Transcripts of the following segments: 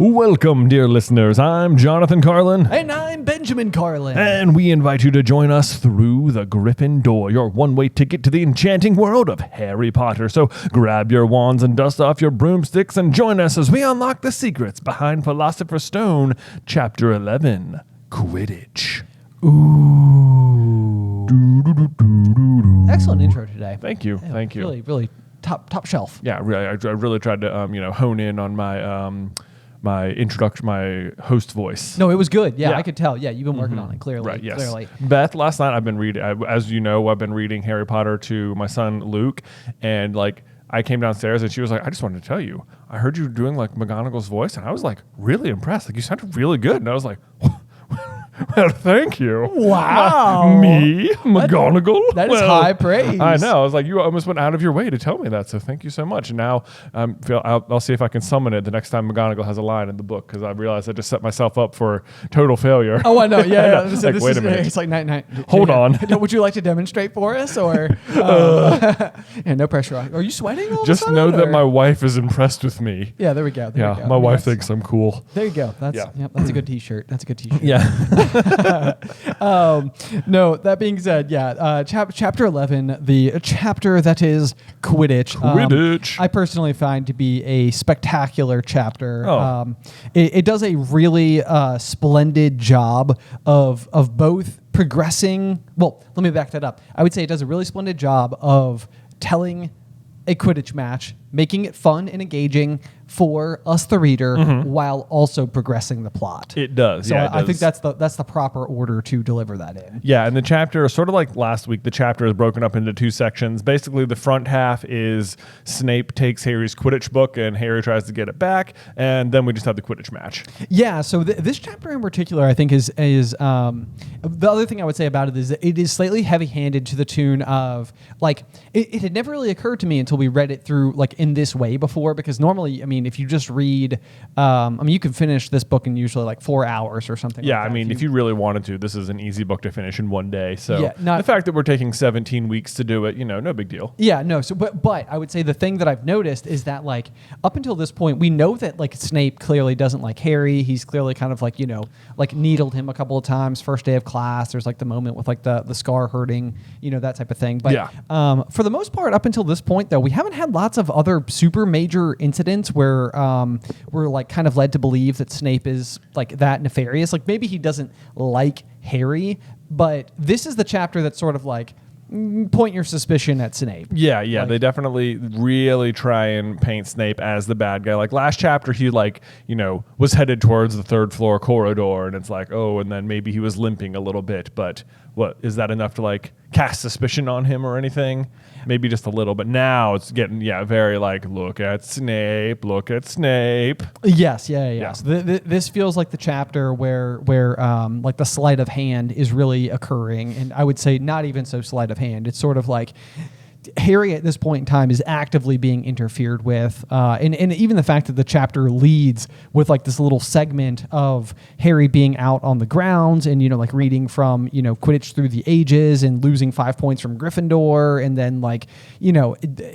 Welcome, dear listeners. I'm Jonathan Carlin. And I'm Benjamin Carlin. And we invite you to join us through the Griffin door, your one-way ticket to the enchanting world of Harry Potter. So grab your wands and dust off your broomsticks and join us as we unlock the secrets behind Philosopher's Stone, Chapter 11, Quidditch. Ooh. Excellent intro today. Thank you. Yeah, Thank you. Really top shelf. Yeah, really. I really tried to, hone in on my my introduction, my host voice. No, it was good. Yeah, I could tell. Yeah, you've been working on it, clearly. Right, yes. Clearly. Beth, last night I've been reading, as you know, I've been reading Harry Potter to my son Luke, and I came downstairs and she was like, I just wanted to tell you, I heard you doing McGonagall's voice, and I was really impressed. You sounded really good. And I was like, well, thank you. Wow. Me? McGonagall? That is high praise. I know. I was like, you almost went out of your way to tell me that, so thank you so much. And now I'll see if I can summon it the next time McGonagall has a line in the book, because I realized I just set myself up for total failure. Oh, I know. Yeah. Wait a minute. It's like night. Hold on. Would you like to demonstrate for us? Or yeah, no pressure. Are you sweating all Just of a sudden, know that my wife is impressed with me. Yeah, there we go. My wife thinks I'm cool. There you go. That's a good t-shirt. That's a good t-shirt. Yeah. No, that being said, chapter 11, the chapter that is Quidditch. Quidditch. I personally find to be a spectacular chapter. Oh. It does a really splendid job of both progressing. Well, let me back that up. I would say it does a really splendid job of telling a Quidditch match, making it fun and engaging for us, the reader, while also progressing the plot. It does. So yeah, I think that's the proper order to deliver that in. Yeah, and the chapter, sort of like last week, the chapter is broken up into two sections. Basically, the front half is Snape takes Harry's Quidditch book and Harry tries to get it back, and then we just have the Quidditch match. Yeah, so this chapter in particular, I think, is the other thing I would say about it is that it is slightly heavy-handed to the tune of, it had never really occurred to me until we read it through, in this way before, because normally, if you just read, you can finish this book in usually 4 hours or something. Yeah, like that. if you really wanted to, this is an easy book to finish in one day. So yeah, the fact that we're taking 17 weeks to do it, no big deal. Yeah, no. So, but I would say the thing that I've noticed is that up until this point, we know that Snape clearly doesn't like Harry. He's clearly kind of needled him a couple of times. First day of class, there's the moment with the scar hurting, that type of thing. But for the most part, up until this point, though, we haven't had lots of other super major incidents where we're kind of led to believe that Snape is that nefarious. Maybe he doesn't like Harry, but this is the chapter that's sort of point your suspicion at Snape. Yeah, they definitely really try and paint Snape as the bad guy. Last chapter, he was headed towards the third floor corridor, and it's and then maybe he was limping a little bit, but what is that enough to cast suspicion on him or anything? Maybe just a little, but now it's getting very look at Snape. Yes, yeah. So this feels like the chapter where the sleight of hand is really occurring, and I would say not even so sleight of hand. It's sort of Harry at this point in time is actively being interfered with, and even the fact that the chapter leads with this little segment of Harry being out on the grounds and reading from Quidditch Through the Ages and losing 5 points from Gryffindor, and then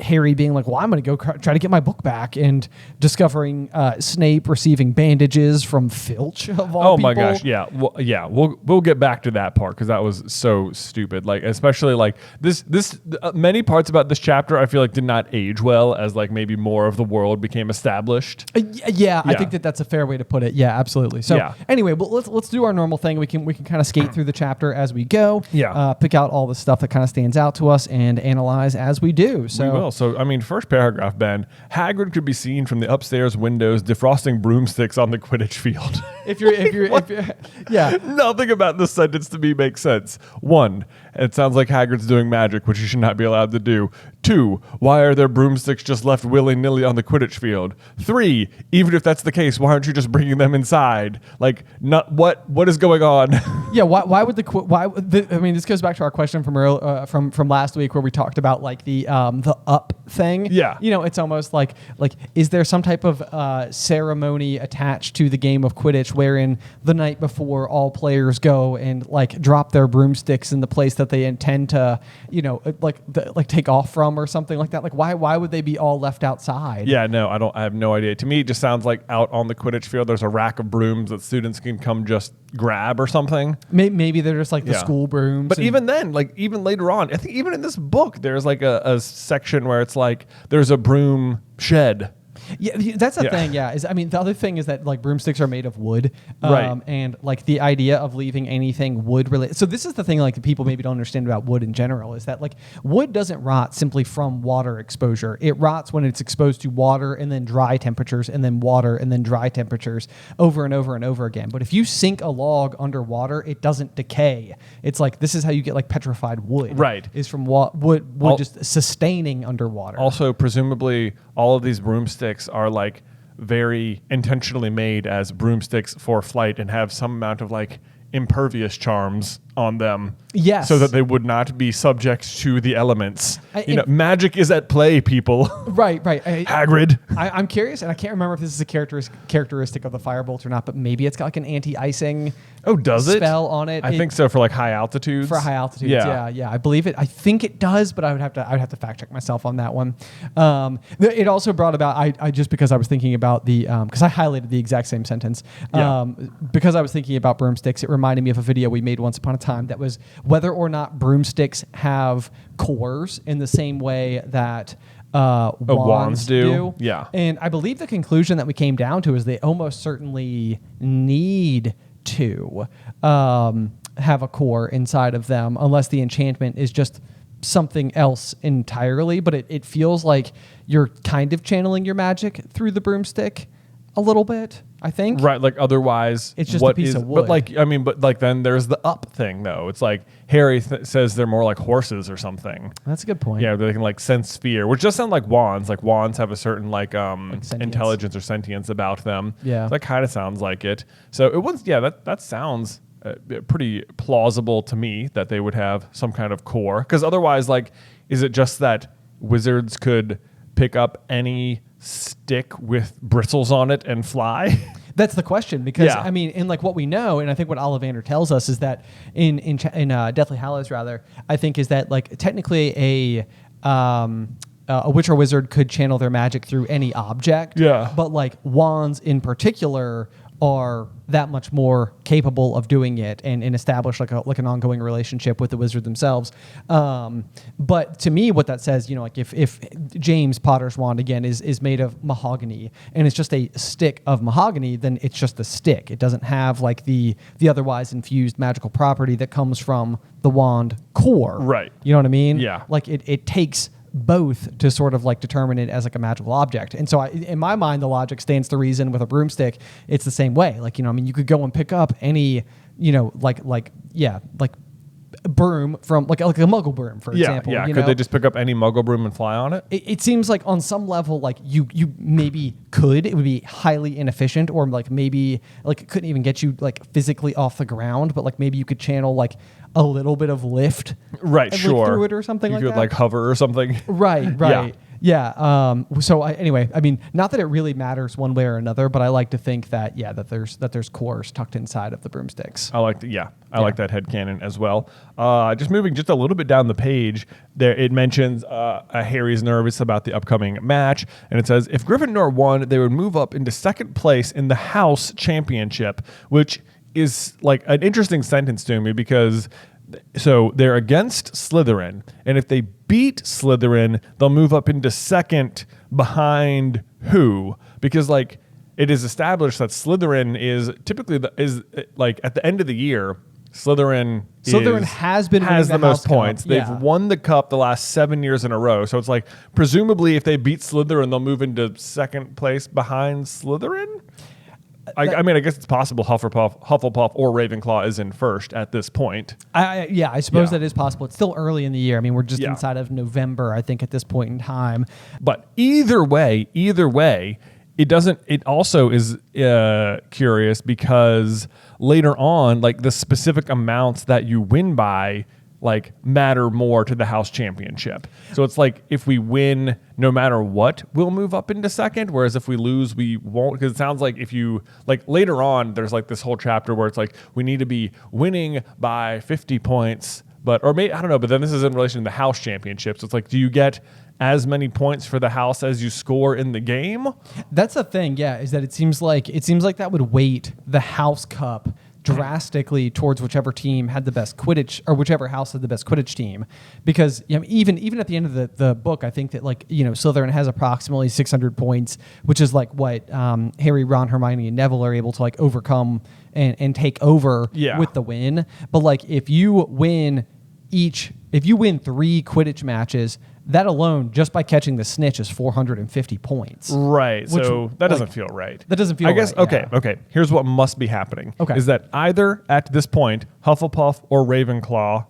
Harry being well, I'm going to go try to get my book back, and discovering Snape receiving bandages from Filch of all people. Oh my gosh, yeah, we'll get back to that part because that was so stupid. Especially this many parts about this chapter I feel did not age well as maybe more of the world became established. Yeah, I think that's a fair way to put it. Yeah, absolutely. So anyway, well, let's do our normal thing. We can kind of skate through the chapter as we go. Yeah. Pick out all the stuff that kind of stands out to us and analyze as we do. So we will. So first paragraph, Ben. Hagrid could be seen from the upstairs windows defrosting broomsticks on the Quidditch field. if you're yeah. Nothing about this sentence to me makes sense. 1, it sounds like Hagrid's doing magic, which he should not be allowed to do. 2, why are there broomsticks just left willy-nilly on the Quidditch field? 3, even if that's the case, why aren't you just bringing them inside? What is going on? Yeah, why would this goes back to our question from last week where we talked about the up thing. Yeah. It's almost like is there some type of ceremony attached to the game of Quidditch wherein the night before all players go and drop their broomsticks in the place that they intend to take off from from or something like that. Like why would they be all left outside? Yeah, no, I have no idea. To me, it just sounds like out on the Quidditch field, there's a rack of brooms that students can come just grab or something. Maybe they're just like the school brooms. But even then, like even later on, I think even in this book, there's like a section where it's like there's a broom shed. Yeah, that's the thing. Yeah, the other thing is that like broomsticks are made of wood, right? And like the idea of leaving anything wood related. So this is the thing like people maybe don't understand about wood in general is that like wood doesn't rot simply from water exposure. It rots when it's exposed to water and then dry temperatures and then water and then dry temperatures over and over and over again. But if you sink a log underwater, it doesn't decay. It's like this is how you get like petrified wood. Right, is from wood just sustaining underwater. Also, presumably, all of these broomsticks are like very intentionally made as broomsticks for flight and have some amount of like impervious charms on them. Yes. So that they would not be subject to the elements. Magic is at play, people. Right. Hagrid. I'm curious, and I can't remember if this is a characteristic of the firebolt or not, but maybe it's got like an anti-icing spell on it. I think so for like high altitudes. For high altitudes, yeah. I believe it. I think it does, but I would have to fact check myself on that one. It also brought about, I just because I was thinking about the, because I highlighted the exact same sentence. Because I was thinking about broomsticks, it reminded me of a video we made once upon a time that was whether or not broomsticks have cores in the same way that wands do. Yeah. And I believe the conclusion that we came down to is they almost certainly need to have a core inside of them unless the enchantment is just something else entirely. But it feels like you're kind of channeling your magic through the broomstick a little bit, I think. Right, like otherwise it's just a piece of wood. But like then there's the up thing though. It's like Harry says they're more like horses or something. That's a good point. Yeah, they can like sense fear, which does sound like wands. Like wands have a certain like intelligence or sentience about them. Yeah. So that kind of sounds like it. So it was, that sounds pretty plausible to me that they would have some kind of core. Because otherwise, like, is it just that wizards could pick up any stick with bristles on it and fly? That's the question, because in like what we know, and I think what Ollivander tells us is that in Deathly Hallows, rather, I think is that like technically a witch or wizard could channel their magic through any object. Yeah. But like wands in particular are that much more capable of doing it and establish like an ongoing relationship with the wizard themselves. But to me, what that says, like if James Potter's wand again is made of mahogany and it's just a stick of mahogany, then it's just a stick. It doesn't have like the otherwise infused magical property that comes from the wand core. Right. You know what I mean? Yeah. Like it takes both to sort of like determine it as like a magical object. And so in my mind, the logic stands to reason with a broomstick. It's the same way. Like, you could go and pick up any, like broom from like a muggle broom, for example. Yeah. Could they just pick up any muggle broom and fly on it? It seems like on some level, like you maybe could. It would be highly inefficient, or like maybe like it couldn't even get you like physically off the ground, but like maybe you could channel like a little bit of lift, right? And, Sure, like, through it or something you like could that. Like hover or something. Right. Yeah. So anyway, not that it really matters one way or another, but I like to think that that there's cores tucked inside of the broomsticks. I like that headcanon as well. Just moving just a little bit down the page, there it mentions Harry's nervous about the upcoming match, and it says if Gryffindor won, they would move up into second place in the House Championship, which is like an interesting sentence to me because. So they're against Slytherin, and if they beat Slytherin, they'll move up into second behind who? Because like it is established that Slytherin is typically like at the end of the year, Slytherin has the most points. They've won the cup the last 7 years in a row. So it's like presumably if they beat Slytherin, they'll move into second place behind Slytherin. I guess it's possible Hufflepuff or Ravenclaw is in first at this point. I suppose that is possible. It's still early in the year. We're just inside of November, I think, at this point in time. But either way, it doesn't. It also is curious because later on, like the specific amounts that you win by, like matter more to the House Championship. So it's like if we win no matter what, we'll move up into second, whereas if we lose, we won't. Because it sounds like if you like later on, there's like this whole chapter where it's like we need to be winning by 50 points, but then this is in relation to the House Championship. So it's like, do you get as many points for the house as you score in the game. That's the thing, yeah, is that it seems like that would weight the House Cup drastically towards whichever team had the best Quidditch, or whichever house had the best Quidditch team, because even at the end of the book, I think that Slytherin has approximately 600 points, which is like what Harry, Ron, Hermione, and Neville are able to like overcome and take over with the win. But like if you win 3 Quidditch matches, that alone, just by catching the snitch, is 450 points. Right. So that doesn't feel right. That doesn't feel right. I guess, okay. Here's what must be happening. Okay. Is that either at this point, Hufflepuff or Ravenclaw,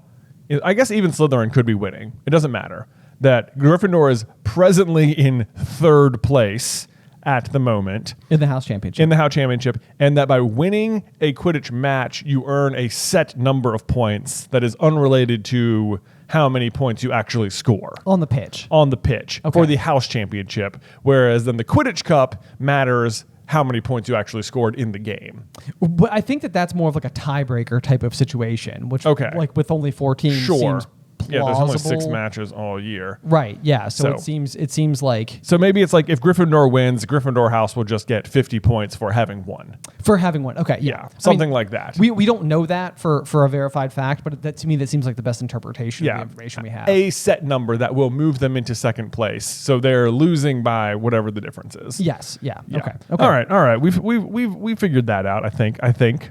I guess even Slytherin could be winning. It doesn't matter. That Gryffindor is presently in 3rd place at the moment. In the House Championship. And that by winning a Quidditch match, you earn a set number of points that is unrelated to how many points you actually score. On the pitch. For the House Championship. Whereas then the Quidditch Cup matters how many points you actually scored in the game. But I think that's more of like a tiebreaker type of situation, which like with only 4 teams seems plausible. Yeah, there's only 6 matches all year. Right, yeah. So it seems like... So maybe it's like if Gryffindor wins, Gryffindor House will just get 50 points for having won. Okay, yeah. Something like that. We don't know that for a verified fact, but that to me, that seems like the best interpretation of the information we have. A set number that will move them into 2nd place. So they're losing by whatever the difference is. Yes, yeah. Okay. All right. We've figured that out, I think.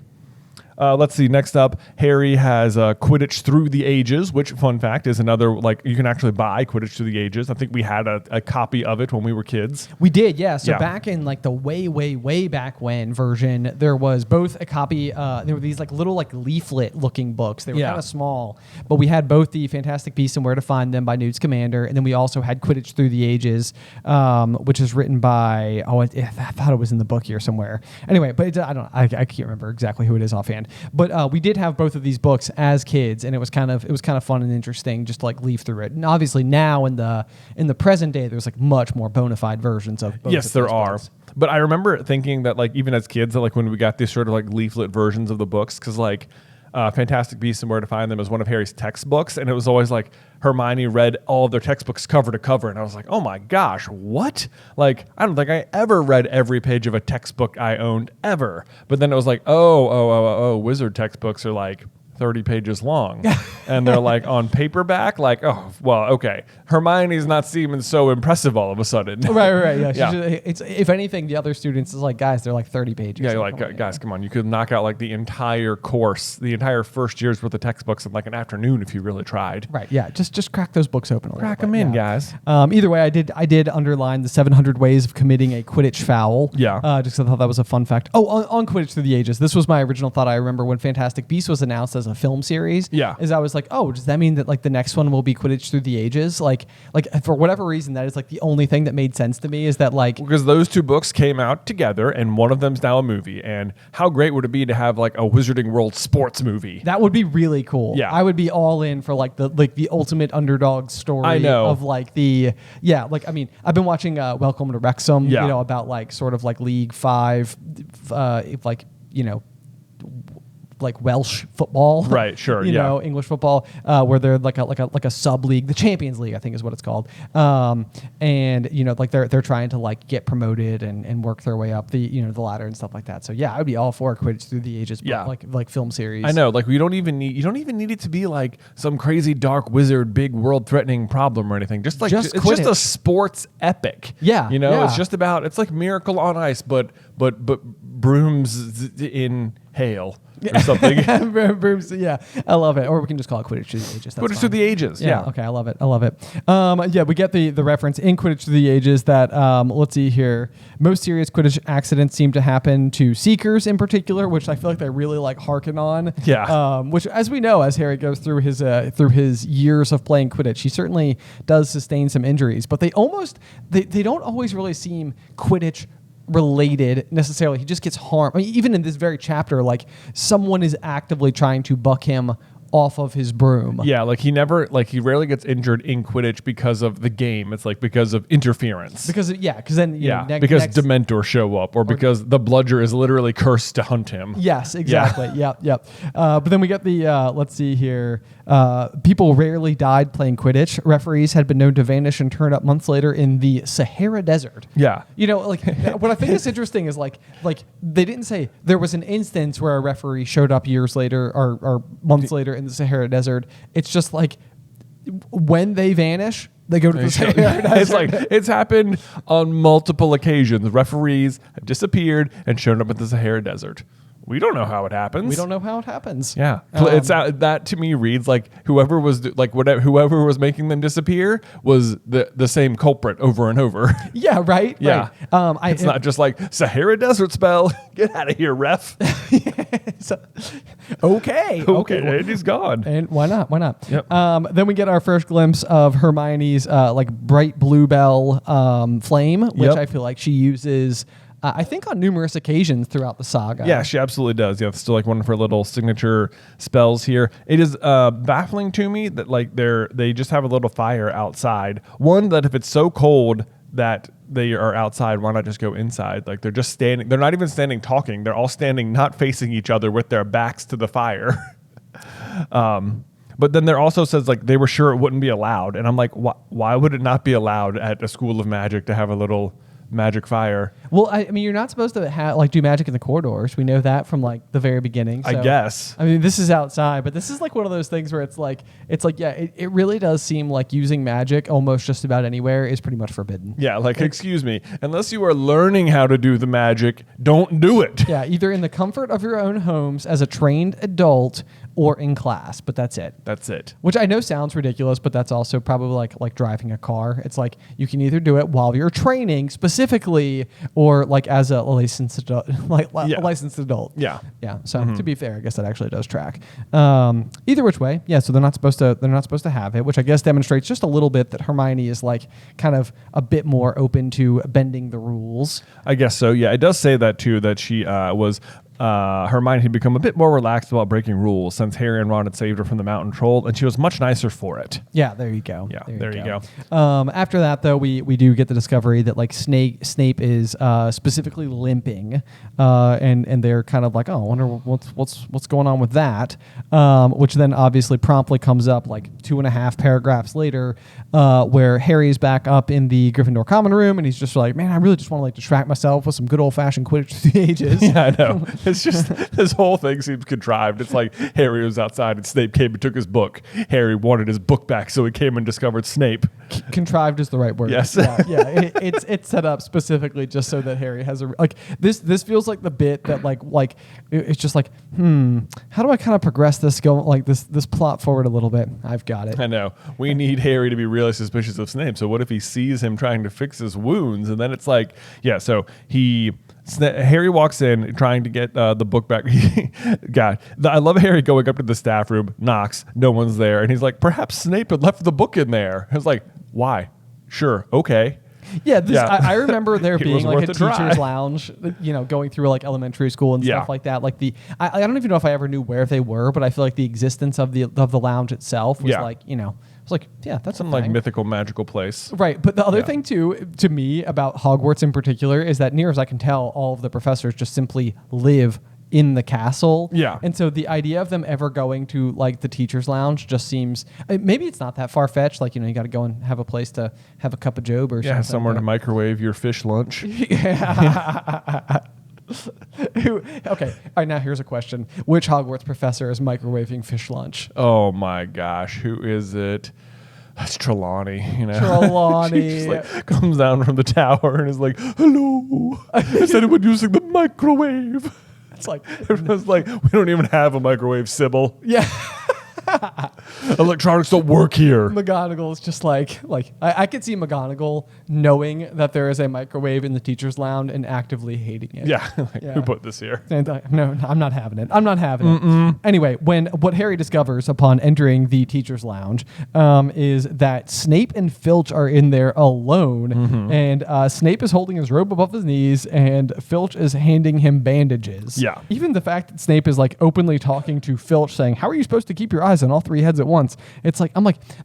Let's see. Next up, Harry has Quidditch Through the Ages, which, fun fact, is another, like, you can actually buy Quidditch Through the Ages. I think we had a copy of it when we were kids. We did, yeah. So back in, like, the way back when version, there was both a copy, there were these, like, little, like, leaflet-looking books. They were kind of small, but we had both the Fantastic Beasts and Where to Find Them by Newt Scamander, and then we also had Quidditch Through the Ages, which is written by, I thought it was in the book here somewhere. Anyway, but I can't remember exactly who it is offhand. But we did have both of these books as kids, and it was kind of fun and interesting just to like leaf through it. And obviously now in the present day, there's like much more bona fide versions of both. Yes, there are. But I remember thinking that like even as kids, that like when we got these sort of like leaflet versions of the books, because like Fantastic Beasts and Where to Find Them is one of Harry's textbooks, and it was always like Hermione read all of their textbooks cover to cover, and I was like, oh my gosh, what? Like, I don't think I ever read every page of a textbook I owned ever. But then it was like, oh, wizard textbooks are like 30 pages long, and they're like on paperback. Like, oh, well, okay. Hermione's not seeming so impressive all of a sudden. Right. Yeah. It's, if anything, the other students is like, guys, they're like 30 pages. Yeah, you're like, guys, come on. You could knock out like the entire course, the entire first year's worth of textbooks in like an afternoon if you really tried. Right. Yeah. Just crack those books open. Crack them in, guys. Either way, I did underline the 700 ways of committing a Quidditch foul. Yeah. Just 'cause I thought that was a fun fact. Oh, on Quidditch Through the Ages, this was my original thought. I remember when Fantastic Beasts was announced as a film series. Yeah. Is I was like, oh, does that mean that like the next one will be Quidditch Through the Ages? Like for whatever reason, that is like the only thing that made sense to me, is that like, because those two books came out together and one of them's now a movie. And how great would it be to have like a Wizarding World sports movie? That would be really cool. Yeah. I would be all in for like the ultimate underdog story. I know. Of like I mean, I've been watching Welcome to Wrexham, about like sort of like League 5, like Welsh football, right? Sure, English football, where they're like a sub league, the Champions League, I think is what it's called. And like they're trying to like get promoted and work their way up the ladder and stuff like that. So yeah, I would be all for Quidditch Through the Ages, but like film series. I know, like you don't even need it to be like some crazy dark wizard, big world threatening problem or anything. Just like it's just a sports epic. Yeah, it's just about, it's like Miracle on Ice, but brooms in hail. Or something. Yeah, I love it. Or we can just call it Quidditch Through the Ages. Quidditch Through the Ages. Yeah. Okay, I love it. We get the reference in Quidditch Through the Ages that let's see here. Most serious Quidditch accidents seem to happen to Seekers in particular, which I feel like they really like harken on. Yeah. Which, as we know, as Harry goes through his years of playing Quidditch, he certainly does sustain some injuries. But they don't always really seem Quidditch related necessarily. He just gets harmed. I mean, even in this very chapter, like someone is actively trying to buck him off of his broom. Yeah, like he rarely gets injured in Quidditch because of the game. It's like because of interference. Because then because Dementors show up, or because the bludger is literally cursed to hunt him. Yes, exactly. Yep. But then we get the let's see here. People rarely died playing Quidditch. Referees had been known to vanish and turn up months later in the Sahara Desert. Yeah. What I think is interesting is like they didn't say there was an instance where a referee showed up years later or months later in the Sahara Desert. It's just like when they vanish, they go to the Sahara Desert. It's like it's happened on multiple occasions. Referees have disappeared and shown up at the Sahara Desert. We don't know how it happens. We don't know how it happens. Yeah, that to me reads like whoever was making them disappear was the same culprit over and over. Yeah, right. Yeah, right. It's not just like Sahara Desert spell. Get out of here, ref. Okay, and he's gone. And why not? Yep. Then we get our first glimpse of Hermione's like bright bluebell flame, which I feel like she uses. I think on numerous occasions throughout the saga. Yeah, she absolutely does. Yeah, it's still like one of her little signature spells here. It is baffling to me that like they just have a little fire outside. One, that if it's so cold that they are outside, why not just go inside? Like they're just standing. They're not even standing talking. They're all standing, not facing each other with their backs to the fire. But then there also says like they were sure it wouldn't be allowed. And I'm like, why would it not be allowed at a school of magic to have a little magic fire? Well, I mean, you're not supposed to do magic in the corridors. We know that from like the very beginning. So, I guess. I mean, this is outside, but this is like one of those things where it's like, yeah, it really does seem like using magic almost just about anywhere is pretty much forbidden. Yeah, like, excuse me, unless you are learning how to do the magic, don't do it. Yeah, either in the comfort of your own homes as a trained adult or in class, but that's it. That's it. Which I know sounds ridiculous, but that's also probably like driving a car. It's like you can either do it while you're training specifically or like as a licensed adult, licensed adult. Yeah. Yeah. So to be fair, I guess that actually does track. Either which way, yeah. So they're not supposed to have it, which I guess demonstrates just a little bit that Hermione is like kind of a bit more open to bending the rules. I guess so. Yeah, it does say that too. That she was. Hermione had become a bit more relaxed about breaking rules since Harry and Ron had saved her from the mountain troll, and she was much nicer for it. Yeah, there you go. Yeah, there you go. After that, though, we do get the discovery that like Snape is specifically limping, and they're kind of like, oh, I wonder what's going on with that, which then obviously promptly comes up like 2.5 paragraphs later, where Harry's back up in the Gryffindor common room, and he's just like, man, I really just want to like distract myself with some good old fashioned Quidditch through the ages. Yeah, I know. It's just this whole thing seems contrived. It's like Harry was outside and Snape came and took his book. Harry wanted his book back, so he came and discovered Snape. Contrived is the right word. Yes. Yeah. It's set up specifically just so that Harry has this feels like the bit that like it's just like how do I kind of progress this this plot forward a little bit? I've got it. I know. We need Harry to be really suspicious of Snape. So what if he sees him trying to fix his wounds, and then it's like, yeah. So Harry walks in trying to get the book back. God, I love Harry going up to the staff room, knocks, no one's there, and he's like, perhaps Snape had left the book in there. I was like, why? Sure, okay. Yeah, I remember there being like a teacher's try. lounge, going through like elementary school and stuff like that. Like I don't even know if I ever knew where they were, but I feel like the existence of the lounge itself was it's like, yeah, that's some like mythical, magical place. Right. But the other thing too, to me about Hogwarts in particular, is that near as I can tell, all of the professors just simply live in the castle. Yeah. And so the idea of them ever going to like the teacher's lounge just seems, maybe it's not that far fetched. Like, you got to go and have a place to have a cup of job or something. Yeah, somewhere to microwave your fish lunch. Yeah. Okay. All right. Now here's a question: which Hogwarts professor is microwaving fish lunch? Oh my gosh, who is it? It's Trelawney. Trelawney she just comes down from the tower and is like, "Hello, is anyone using the microwave?" It's like everyone's like, "We don't even have a microwave, Sybil." Yeah. Electronics don't work here. McGonagall is just like I could see McGonagall knowing that there is a microwave in the teacher's lounge and actively hating it. Yeah. Who put this here? And, no, I'm not having it. I'm not having it. Anyway, what Harry discovers upon entering the teacher's lounge is that Snape and Filch are in there alone, and Snape is holding his robe above his knees, and Filch is handing him bandages. Yeah. Even the fact that Snape is like openly talking to Filch, saying, "How are you supposed to keep your eyes on all three heads at once?" It's like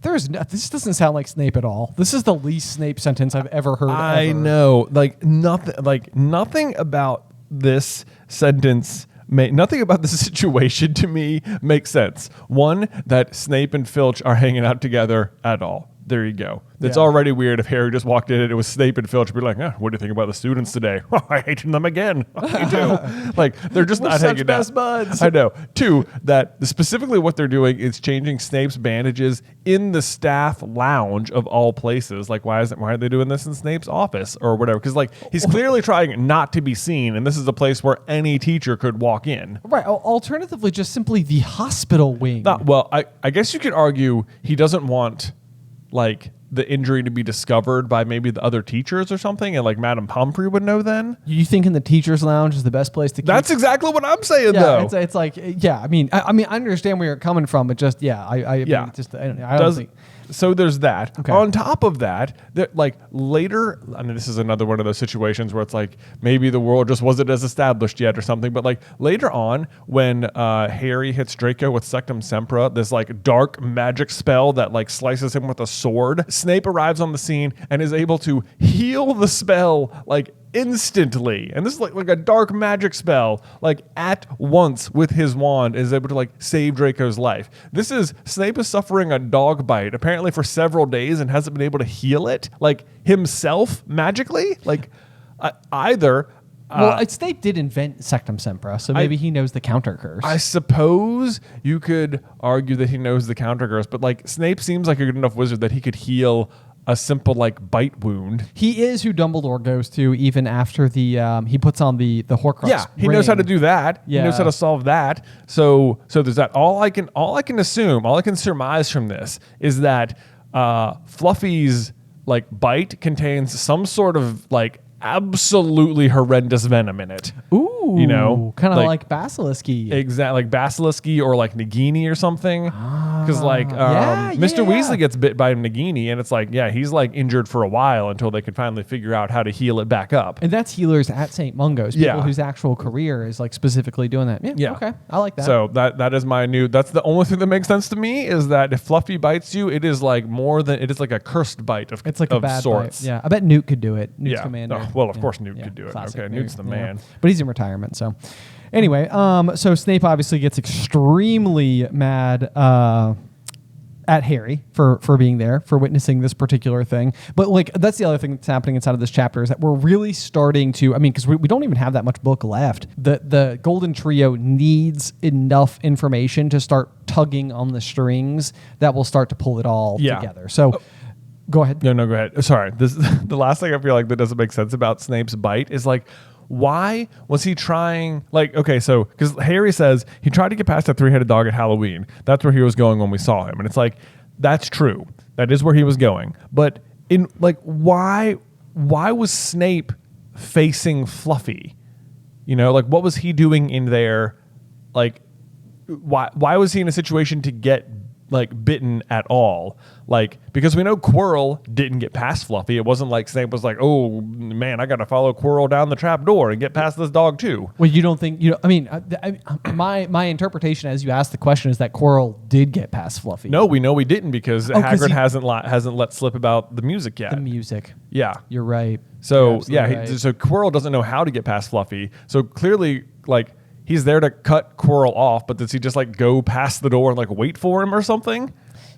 this doesn't sound like Snape at all. This is the least Snape sentence I've ever heard. I know, nothing about this sentence. Nothing about this situation to me makes sense. One, that Snape and Filch are hanging out together at all. There you go. It's already weird if Harry just walked in and it was Snape and Filch. Be like, what do you think about the students today? I hated them again. I do. Like, they're just not hanging out. Best buds. I know. Two, that specifically what they're doing is changing Snape's bandages in the staff lounge of all places. Like, why are they doing this in Snape's office or whatever? Because like he's clearly trying not to be seen, and this is a place where any teacher could walk in. Right. Alternatively, just simply the hospital wing. I guess you could argue he doesn't want like the injury to be discovered by maybe the other teachers or something, and like Madame Pomfrey would know then. You think in the teacher's lounge is the best place to keep? That's exactly what I'm saying, though. It's like, I mean, I understand where you're coming from, but just, I don't think. So there's that. Okay. On top of that, like later, I mean, this is another one of those situations where it's like maybe the world just wasn't as established yet or something. But like later on, when Harry hits Draco with Sectum Sempra, this like dark magic spell that like slices him with a sword, Snape arrives on the scene and is able to heal the spell like instantly. And this is like a dark magic spell, like at once with his wand is able to like save Draco's life. Snape is suffering a dog bite apparently for several days and hasn't been able to heal it like himself magically. Like Snape did invent Sectum Sempra, so maybe he knows the counter curse. I suppose you could argue that he knows the counter curse, but like Snape seems like a good enough wizard that he could heal a simple like bite wound. He is who Dumbledore goes to even after the he puts on the Horcrux. Yeah, he knows how to do that. Yeah. He knows how to solve that. So there's that. All I can surmise from this is that Fluffy's like bite contains some sort of like absolutely horrendous venom in it. Ooh, you know, kind of like Basilisky. Exactly, like Basilisky or like Nagini or something. Because like Mr. Weasley gets bit by Nagini, and it's like he's like injured for a while until they can finally figure out how to heal it back up. And that's healers at St. Mungo's, people whose actual career is like specifically doing that. Yeah. Okay, I like that. So that is my new. That's the only thing that makes sense to me is that if Fluffy bites you, it is like a cursed bite of it's like a bad sorts. bite. Yeah, I bet Newt could do it. Newt's commander. Well, of course Newt could do it. Classic Okay, Newt's the man. But he's in retirement, so. Anyway, so Snape obviously gets extremely mad at Harry for being there, for witnessing this particular thing. But like that's the other thing that's happening inside of this chapter is that we're really starting to, because we don't even have that much book left. The Golden Trio needs enough information to start tugging on the strings that will start to pull it all together. So go ahead. No, go ahead. Sorry. The last thing I feel like that doesn't make sense about Snape's bite is like, why was he trying, like, okay, so, because Harry says he tried to get past that three-headed dog at Halloween. That's where he was going when we saw him. And it's like, that's true. That is where he was going. But why was Snape facing Fluffy? You know, like, what was he doing in there? Like, why was he in a situation to get like bitten at all? Like, because we know Quirrell didn't get past Fluffy. It wasn't like Snape was like, oh man, I got to follow Quirrell down the trap door and get past this dog too. Well, you don't think, my interpretation as you asked the question is that Quirrell did get past Fluffy. No, we know we didn't because Hagrid hasn't let slip about the music yet. The music. Yeah. You're right. So right. So Quirrell doesn't know how to get past Fluffy. So clearly like he's there to cut Quirrell off, but does he just like go past the door and like wait for him or something?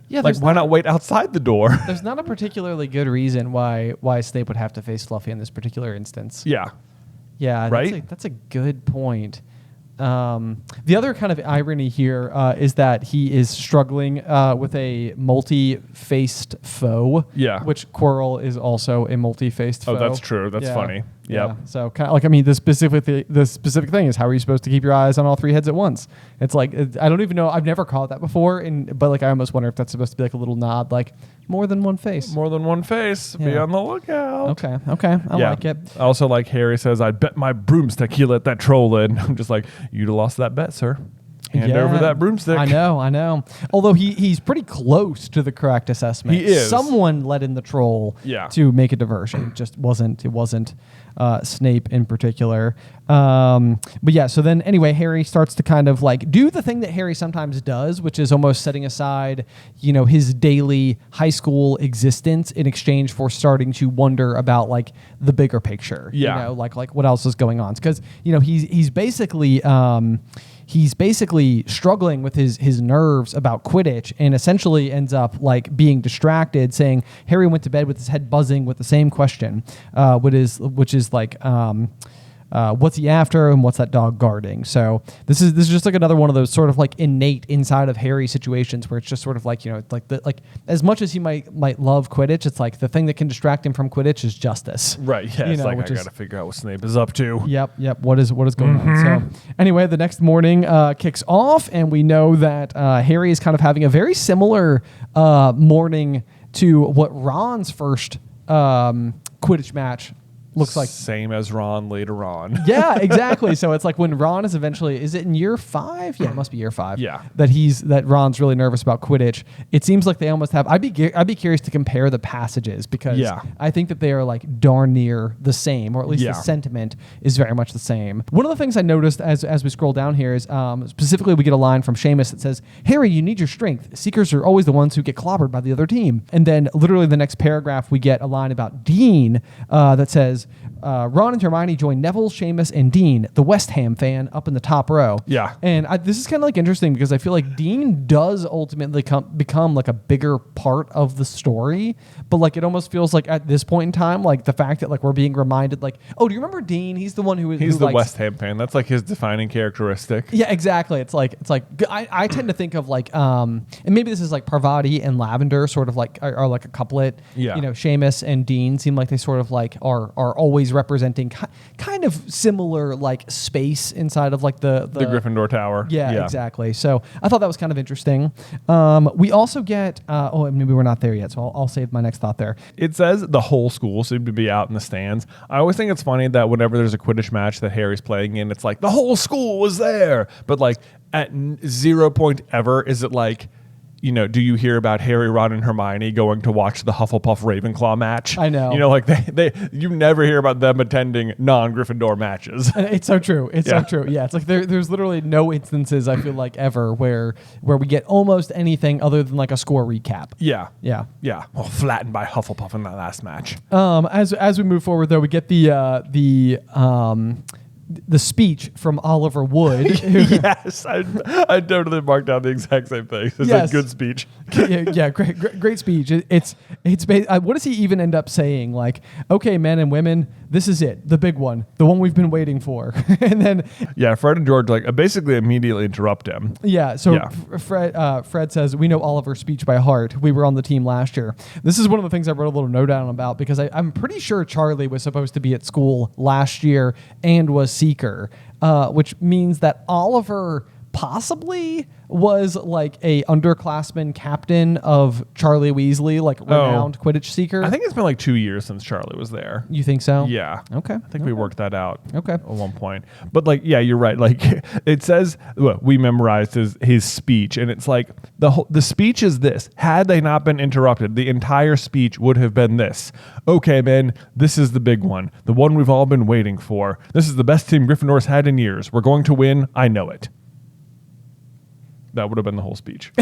Yeah, like why not wait outside the door? There's not a particularly good reason why Snape would have to face Fluffy in this particular instance. Yeah. Yeah, right? That's a good point. The other kind of irony here is that he is struggling with a multi-faced foe. Yeah. Which Quirrell is also a multi-faced foe. Oh, that's true. That's funny. Yeah. Yep. So kind of like, I mean, the specific thing is, how are you supposed to keep your eyes on all three heads at once? It's like, I don't even know. I've never caught that before. But like, I almost wonder if that's supposed to be like a little nod, like more than one face. More than one face. Be on the lookout. Okay. I like it. I also like Harry says, I bet my broomstick he let that troll in. I'm just like, you'd have lost that bet, sir. Hand over that broomstick. I know. Although he's pretty close to the correct assessment. He is. Someone let in the troll to make a diversion. It wasn't Snape in particular. But yeah, so then anyway, Harry starts to kind of like do the thing that Harry sometimes does, which is almost setting aside, his daily high school existence in exchange for starting to wonder about like the bigger picture. Yeah. Like what else is going on. Because, he's basically struggling with his nerves about Quidditch, and essentially ends up like being distracted, saying Harry went to bed with his head buzzing with the same question, which is like, what's he after and what's that dog guarding? So this is just like another one of those sort of like innate inside of Harry situations where it's just sort of like, like as much as he might love Quidditch, it's like the thing that can distract him from Quidditch is justice. Right. Yeah. It's like, I got to figure out what Snape is up to. Yep. What is going on? So anyway, the next morning kicks off, and we know that Harry is kind of having a very similar morning to what Ron's first Quidditch match looks like. Same as Ron later on. Yeah, exactly. So it's like when Ron is is it in year 5? Yeah, it must be year 5. Yeah. That Ron's really nervous about Quidditch. It seems like they almost have. I'd be curious to compare the passages, because I think that they are like darn near the same, or at least the sentiment is very much the same. One of the things I noticed as we scroll down here is specifically we get a line from Seamus that says, "Harry, you need your strength. Seekers are always the ones who get clobbered by the other team." And then literally the next paragraph we get a line about Dean that says, Ron and Hermione join Neville, Seamus, and Dean, the West Ham fan, up in the top row. Yeah. And this is kind of like interesting, because I feel like Dean does ultimately become like a bigger part of the story, but like it almost feels like at this point in time, like the fact that like we're being reminded, like, oh, do you remember Dean? He's the one he's the West Ham fan. That's like his defining characteristic. Yeah, exactly. It's like I tend to think of like and maybe this is like Parvati and Lavender sort of like are like a couplet. Yeah. Seamus and Dean seem like they sort of like are always representing kind of similar like space inside of like the Gryffindor Tower. Yeah, exactly. So I thought that was kind of interesting. We also get maybe we're not there yet, so I'll save my next thought there. It says the whole school seemed to be out in the stands. I always think it's funny that whenever there's a Quidditch match that Harry's playing in, it's like the whole school was there, but like at 0 point ever is it like, do you hear about Harry, Ron, and Hermione going to watch the Hufflepuff Ravenclaw match? I know. Like you never hear about them attending non-Gryffindor matches. It's so true. It's so true. Yeah, it's like there's literally no instances, I feel like, ever where we get almost anything other than like a score recap. Yeah. Yeah. Well, flattened by Hufflepuff in that last match. As we move forward, though, we get the speech from Oliver Wood. Yes, I totally marked down the exact same thing. It's a good speech. Great speech. It's what does he even end up saying? Like, okay, men and women, this is it, the big one, the one we've been waiting for. And then Fred and George like basically immediately interrupt him. Fred says, "We know Oliver's speech by heart. We were on the team last year." This is one of the things I wrote a little note down about, because I'm pretty sure Charlie was supposed to be at school last year and was Seeker, which means that Oliver possibly was like a underclassman captain of Charlie Weasley, like renowned Quidditch Seeker. I think it's been like 2 years since Charlie was there. You think so? Yeah. Okay. I think we worked that out. Okay. At one point. But like, yeah, you're right. Like it says, we memorized his speech, and it's like the speech is this. Had they not been interrupted, the entire speech would have been this. Okay, man, this is the big one. The one we've all been waiting for. This is the best team Gryffindor's had in years. We're going to win. I know it. That would have been the whole speech.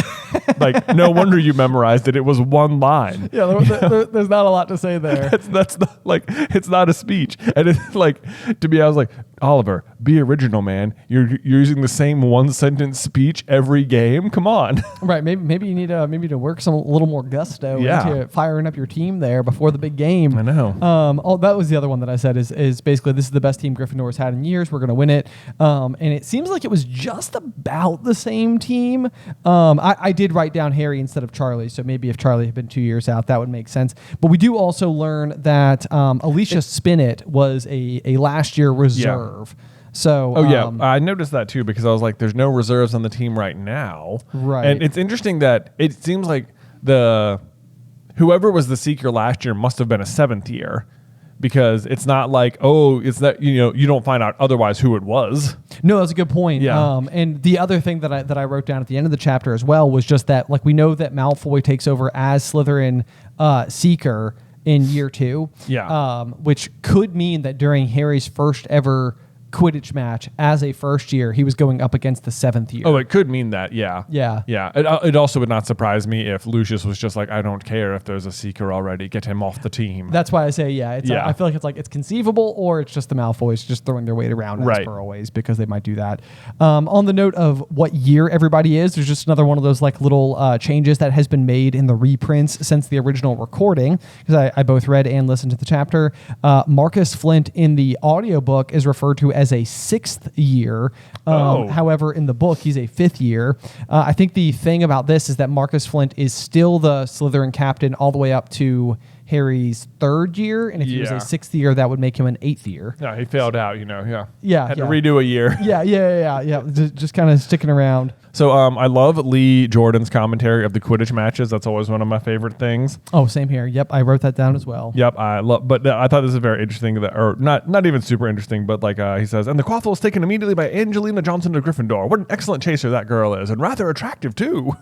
Like, no wonder you memorized it. It was one line. Yeah, there's not a lot to say there. It's not a speech. And it's like, to me, I was like, Oliver, be original, man. You're using the same one sentence speech every game. Come on. Right. Maybe you need to work a little more gusto into firing up your team there before the big game. I know. That was the other one that I said is basically this is the best team Gryffindor's had in years. We're going to win it. And it seems like it was just about the same team. I did write down Harry instead of Charlie, so maybe if Charlie had been 2 years out, that would make sense. But we do also learn that Alicia Spinnet was a last year reserve. So, I noticed that too because I was like, "There's no reserves on the team right now." Right, and it's interesting that it seems like whoever was the seeker last year must have been a 7th year, because it's not like it's that you don't find out otherwise who it was. No, that's a good point. Yeah. And the other thing that I wrote down at the end of the chapter as well was just that we know that Malfoy takes over as Slytherin seeker in year 2. Yeah. Which could mean that during Harry's first ever Quidditch match as a first year, he was going up against the 7th year. Oh, it could mean that. Yeah. Yeah. Yeah. It also would not surprise me if Lucius was just like, I don't care if there's a seeker already. Get him off the team. That's why I say, I feel like it's conceivable, or it's just the Malfoys just throwing their weight around as per always, because they might do that. On the note of what year everybody is, there's just another one of those little changes that has been made in the reprints since the original recording, because I both read and listened to the chapter. Marcus Flint in the audiobook is referred to as a 6th year. However, in the book, he's a 5th year. I think the thing about this is that Marcus Flint is still the Slytherin captain all the way up to Harry's 3rd year, and if he was a 6th year, that would make him an 8th year. Yeah, he failed out, Had to redo a year. Yeah. Just kind of sticking around. So I love Lee Jordan's commentary of the Quidditch matches. That's always one of my favorite things. Oh, same here. Yep, I wrote that down as well. Yep, but I thought this is very interesting, or not even super interesting, but he says, and the quaffle is taken immediately by Angelina Johnson of Gryffindor. What an excellent chaser that girl is, and rather attractive too.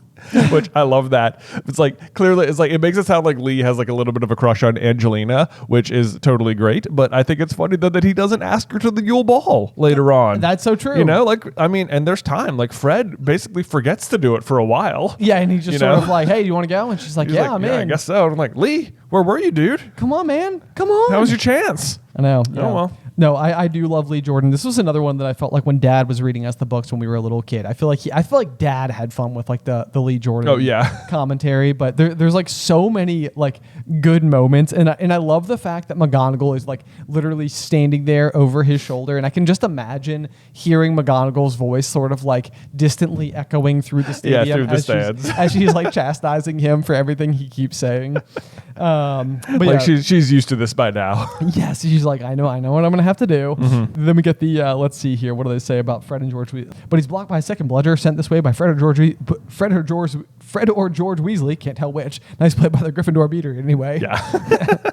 Which I love that. It's clearly, it makes it sound like Lee has a little bit of a crush on Angelina, which is totally great. But I think it's funny that he doesn't ask her to the Yule Ball later on. That's so true. And there's time. Fred basically forgets to do it for a while. Yeah, and he's just sort of hey, do you want to go? And she's like, I'm in. I guess so. And I'm like, Lee, where were you, dude? Come on, man. Come on. That was your chance. I know. Yeah. Oh, well. No, I do love Lee Jordan. This was another one that I felt like when Dad was reading us the books when we were a little kid. I feel like Dad had fun with the Lee Jordan commentary. But there's so many good moments, and I love the fact that McGonagall is literally standing there over his shoulder, and I can just imagine hearing McGonagall's voice sort of distantly echoing through the stadium through the stands as she's chastising him for everything he keeps saying. But she's used to this by now. Yes, she's like, I know what I'm gonna have to do. Mm-hmm. Then we get the let's see here. What do they say about Fred and George? But he's blocked by a second bludger sent this way by Fred or George Weasley. Can't tell which. Nice play by the Gryffindor beater. Anyway, yeah.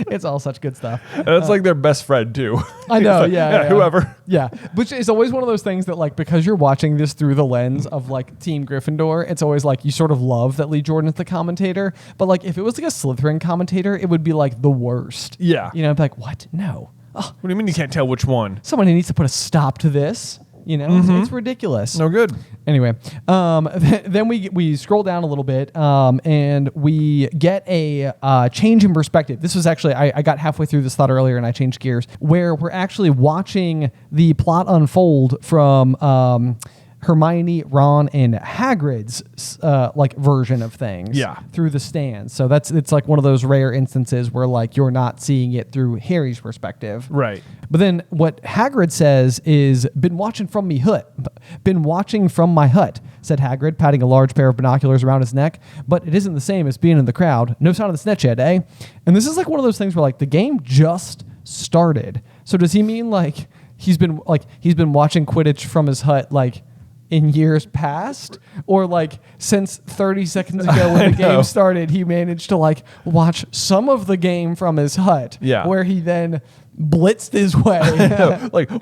It's all such good stuff. That's their best friend too. I know. Yeah. Whoever. Yeah, which is always one of those things that because you're watching this through the lens of Team Gryffindor, it's always you sort of love that Lee Jordan is the commentator. But if it was a Slytherin commentator, it would be the worst. Yeah. I'd be what? No. Oh, what do you mean you can't tell which one? Somebody needs to put a stop to this. It's ridiculous. No good. Anyway, then we scroll down a little bit, and we get a change in perspective. This was actually, I got halfway through this thought earlier and I changed gears, where we're actually watching the plot unfold from Hermione, Ron, and Hagrid's version of things through the stands. So it's one of those rare instances where you're not seeing it through Harry's perspective. Right. But then what Hagrid says is, been watching from my hut, said Hagrid, patting a large pair of binoculars around his neck. But it isn't the same as being in the crowd. No sign of the snitch yet, eh? And this is one of those things where the game just started. So does he mean he's been watching Quidditch from his hut in years past, or since 30 seconds ago when the game started, he managed to watch some of the game from his hut, where he then blitzed his way.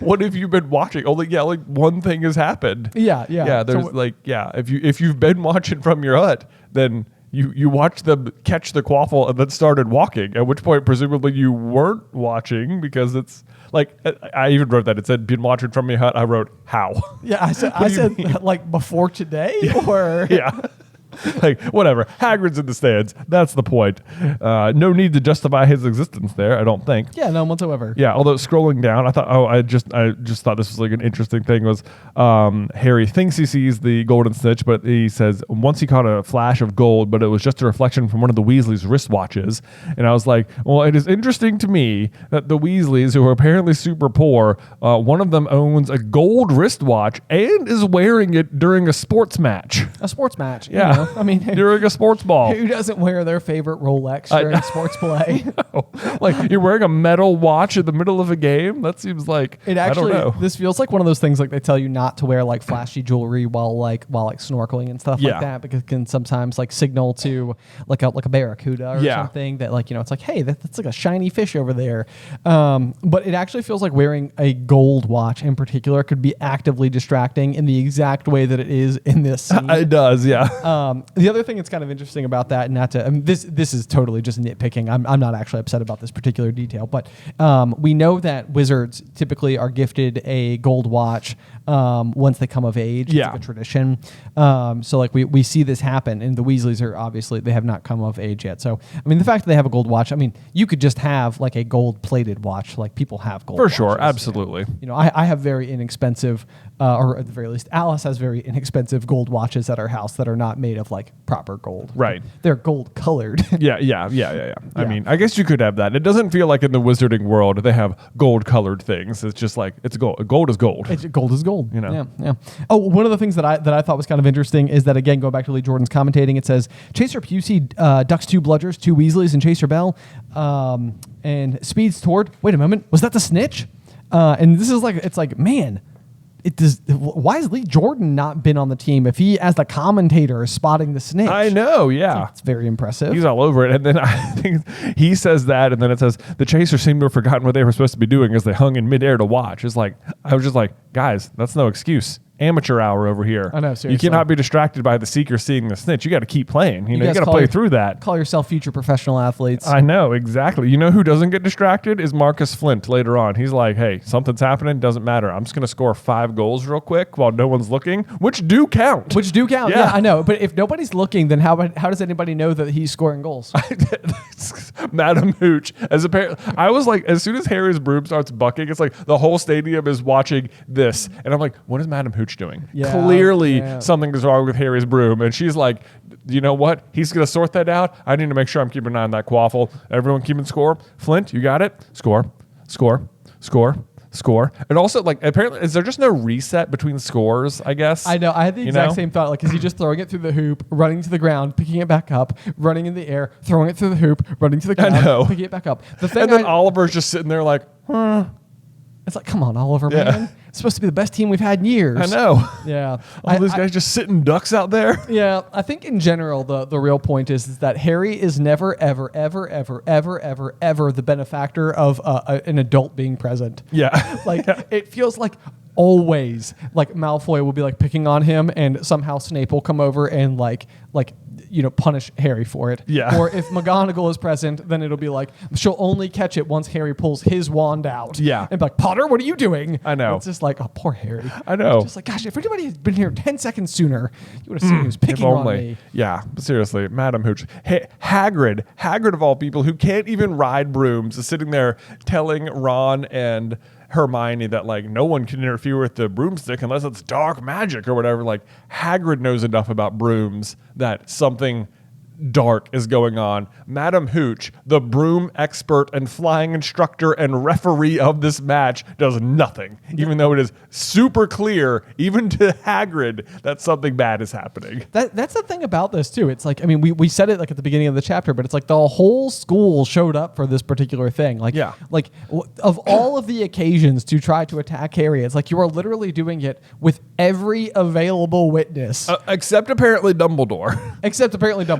What have you been watching? One thing has happened. Yeah. There's if you've been watching from your hut, then you watched them catch the quaffle and then started walking, at which point presumably you weren't watching, because it's I even wrote that. It said, been watching from your hut. I wrote, how? Yeah, I said before today? Or Yeah. Like, whatever. Hagrid's in the stands. That's the point. No need to justify his existence there, I don't think. Yeah, none whatsoever. Yeah, although scrolling down, I thought, I just thought this was like an interesting thing was Harry thinks he sees the golden snitch, but he says once he caught a flash of gold, but it was just a reflection from one of the Weasleys' wristwatches. And I was like, well, it is interesting to me that the Weasleys, who are apparently super poor, one of them owns a gold wristwatch and is wearing it during a sports match. A sports match. Yeah. You know? I mean, during a sports ball. who doesn't wear their favorite Rolex during sports play? Like, you're wearing a metal watch in the middle of a game? That seems like, It actually, I don't know. this feels like one of those things like they tell you not to wear like flashy jewelry while snorkeling and stuff like that, because it can sometimes like signal to like a barracuda or something that like, you know, it's like, hey, that's like a shiny fish over there. But it actually feels like wearing a gold watch in particular could be actively distracting in the exact way that it is in this scene. It does, yeah. The other thing that's kind of interesting about that, and not to, I mean, this is totally just nitpicking. I'm not actually upset about this particular detail, but we know that wizards typically are gifted a gold watch once they come of age. Yeah. It's like a tradition. So like we see this happen, and the Weasleys are obviously, they have not come of age yet. So I mean, the fact that they have a gold watch, I mean, you could just have like a gold plated watch. Like people have gold For sure, watches. absolutely. You know, I have very inexpensive, or at the very least, Alice has very inexpensive gold watches at our house that are not made of like proper gold. Right. They're gold colored. Yeah. I mean, I guess you could have that. It doesn't feel like in the wizarding world they have gold colored things. It's just like, it's gold. Gold is gold. Gold is gold. You know? Yeah. Oh, one of the things that I thought was kind of interesting is that, again, going back to Lee Jordan's commentating, it says Chaser Pusey ducks 2 bludgers, 2 Weasleys, and Chaser Bell, and speeds toward. Wait a moment, was that the snitch? And this is like, it's like, man. Why has Lee Jordan not been on the team if he, as the commentator, is spotting the snitch? I know, yeah. It's very impressive. He's all over it. And then I think he says that, and then it says, the Chasers seem to have forgotten what they were supposed to be doing as they hung in midair to watch. It's like, I was just like, guys, that's no excuse. Amateur hour over here. I know, seriously. You cannot be distracted by the seeker seeing the snitch. You got to keep playing. You guys got to play through that. Call yourself future professional athletes. I know, exactly. You know who doesn't get distracted is Marcus Flint later on. He's like, hey, something's happening. Doesn't matter. I'm just going to score 5 goals real quick while no one's looking, which do count. Yeah, I know. But if nobody's looking, then how does anybody know that he's scoring goals? Madam Hooch. I was like, as soon as Harry's broom starts bucking, it's like the whole stadium is watching this. And I'm like, what is Madam Hooch doing? Yeah. Clearly something is wrong with Harry's broom. And she's like, you know what? He's going to sort that out. I need to make sure I'm keeping an eye on that quaffle. Everyone keeping score. Flint, you got it? Score. And also, like, apparently, is there just no reset between scores, I guess? I know. I had the exact same thought. Like, is he just throwing it through the hoop, running to the ground, picking it back up, running in the air, throwing it through the hoop, running to the ground, picking it back up? And then Oliver's just sitting there like, It's like, come on, Oliver, man. It's supposed to be the best team we've had in years. I know. Yeah. All these guys just sitting ducks out there. Yeah. I think in general, the real point is that Harry is never, ever, ever, ever, ever, ever, ever the benefactor of an adult being present. Yeah. Like, it feels like always, like, Malfoy will be, like, picking on him, and somehow Snape will come over and, like, punish Harry for it. Yeah. Or if McGonagall is present, then it'll be like, she'll only catch it once Harry pulls his wand out. Yeah. And be like, Potter, what are you doing? I know. It's just like, oh, poor Harry. I know. It's just like, gosh, if anybody had been here 10 seconds sooner, you would have seen he was picking on me. Yeah, but seriously, Madam Hooch. Hey, Hagrid of all people, who can't even ride brooms, is sitting there telling Ron and Hermione that, like, no one can interfere with the broomstick unless it's dark magic or whatever. Like, Hagrid knows enough about brooms that something dark is going on. Madam Hooch, the broom expert and flying instructor and referee of this match, does nothing, even though it is super clear, even to Hagrid, that something bad is happening. That's the thing about this, too. It's like, I mean, we said it, like, at the beginning of the chapter, but it's like the whole school showed up for this particular thing. Like, of all of the occasions to try to attack Harry, it's like you are literally doing it with every available witness. Except apparently Dumbledore.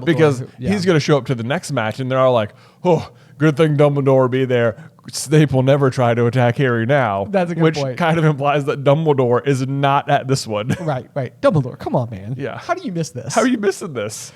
Because he's going to show up to the next match, and they're all like, oh, good thing Dumbledore will be there. Snape will never try to attack Harry now. That's a good point. Which kind of implies that Dumbledore is not at this one. Right. Dumbledore, come on, man. Yeah. How do you miss this? How are you missing this?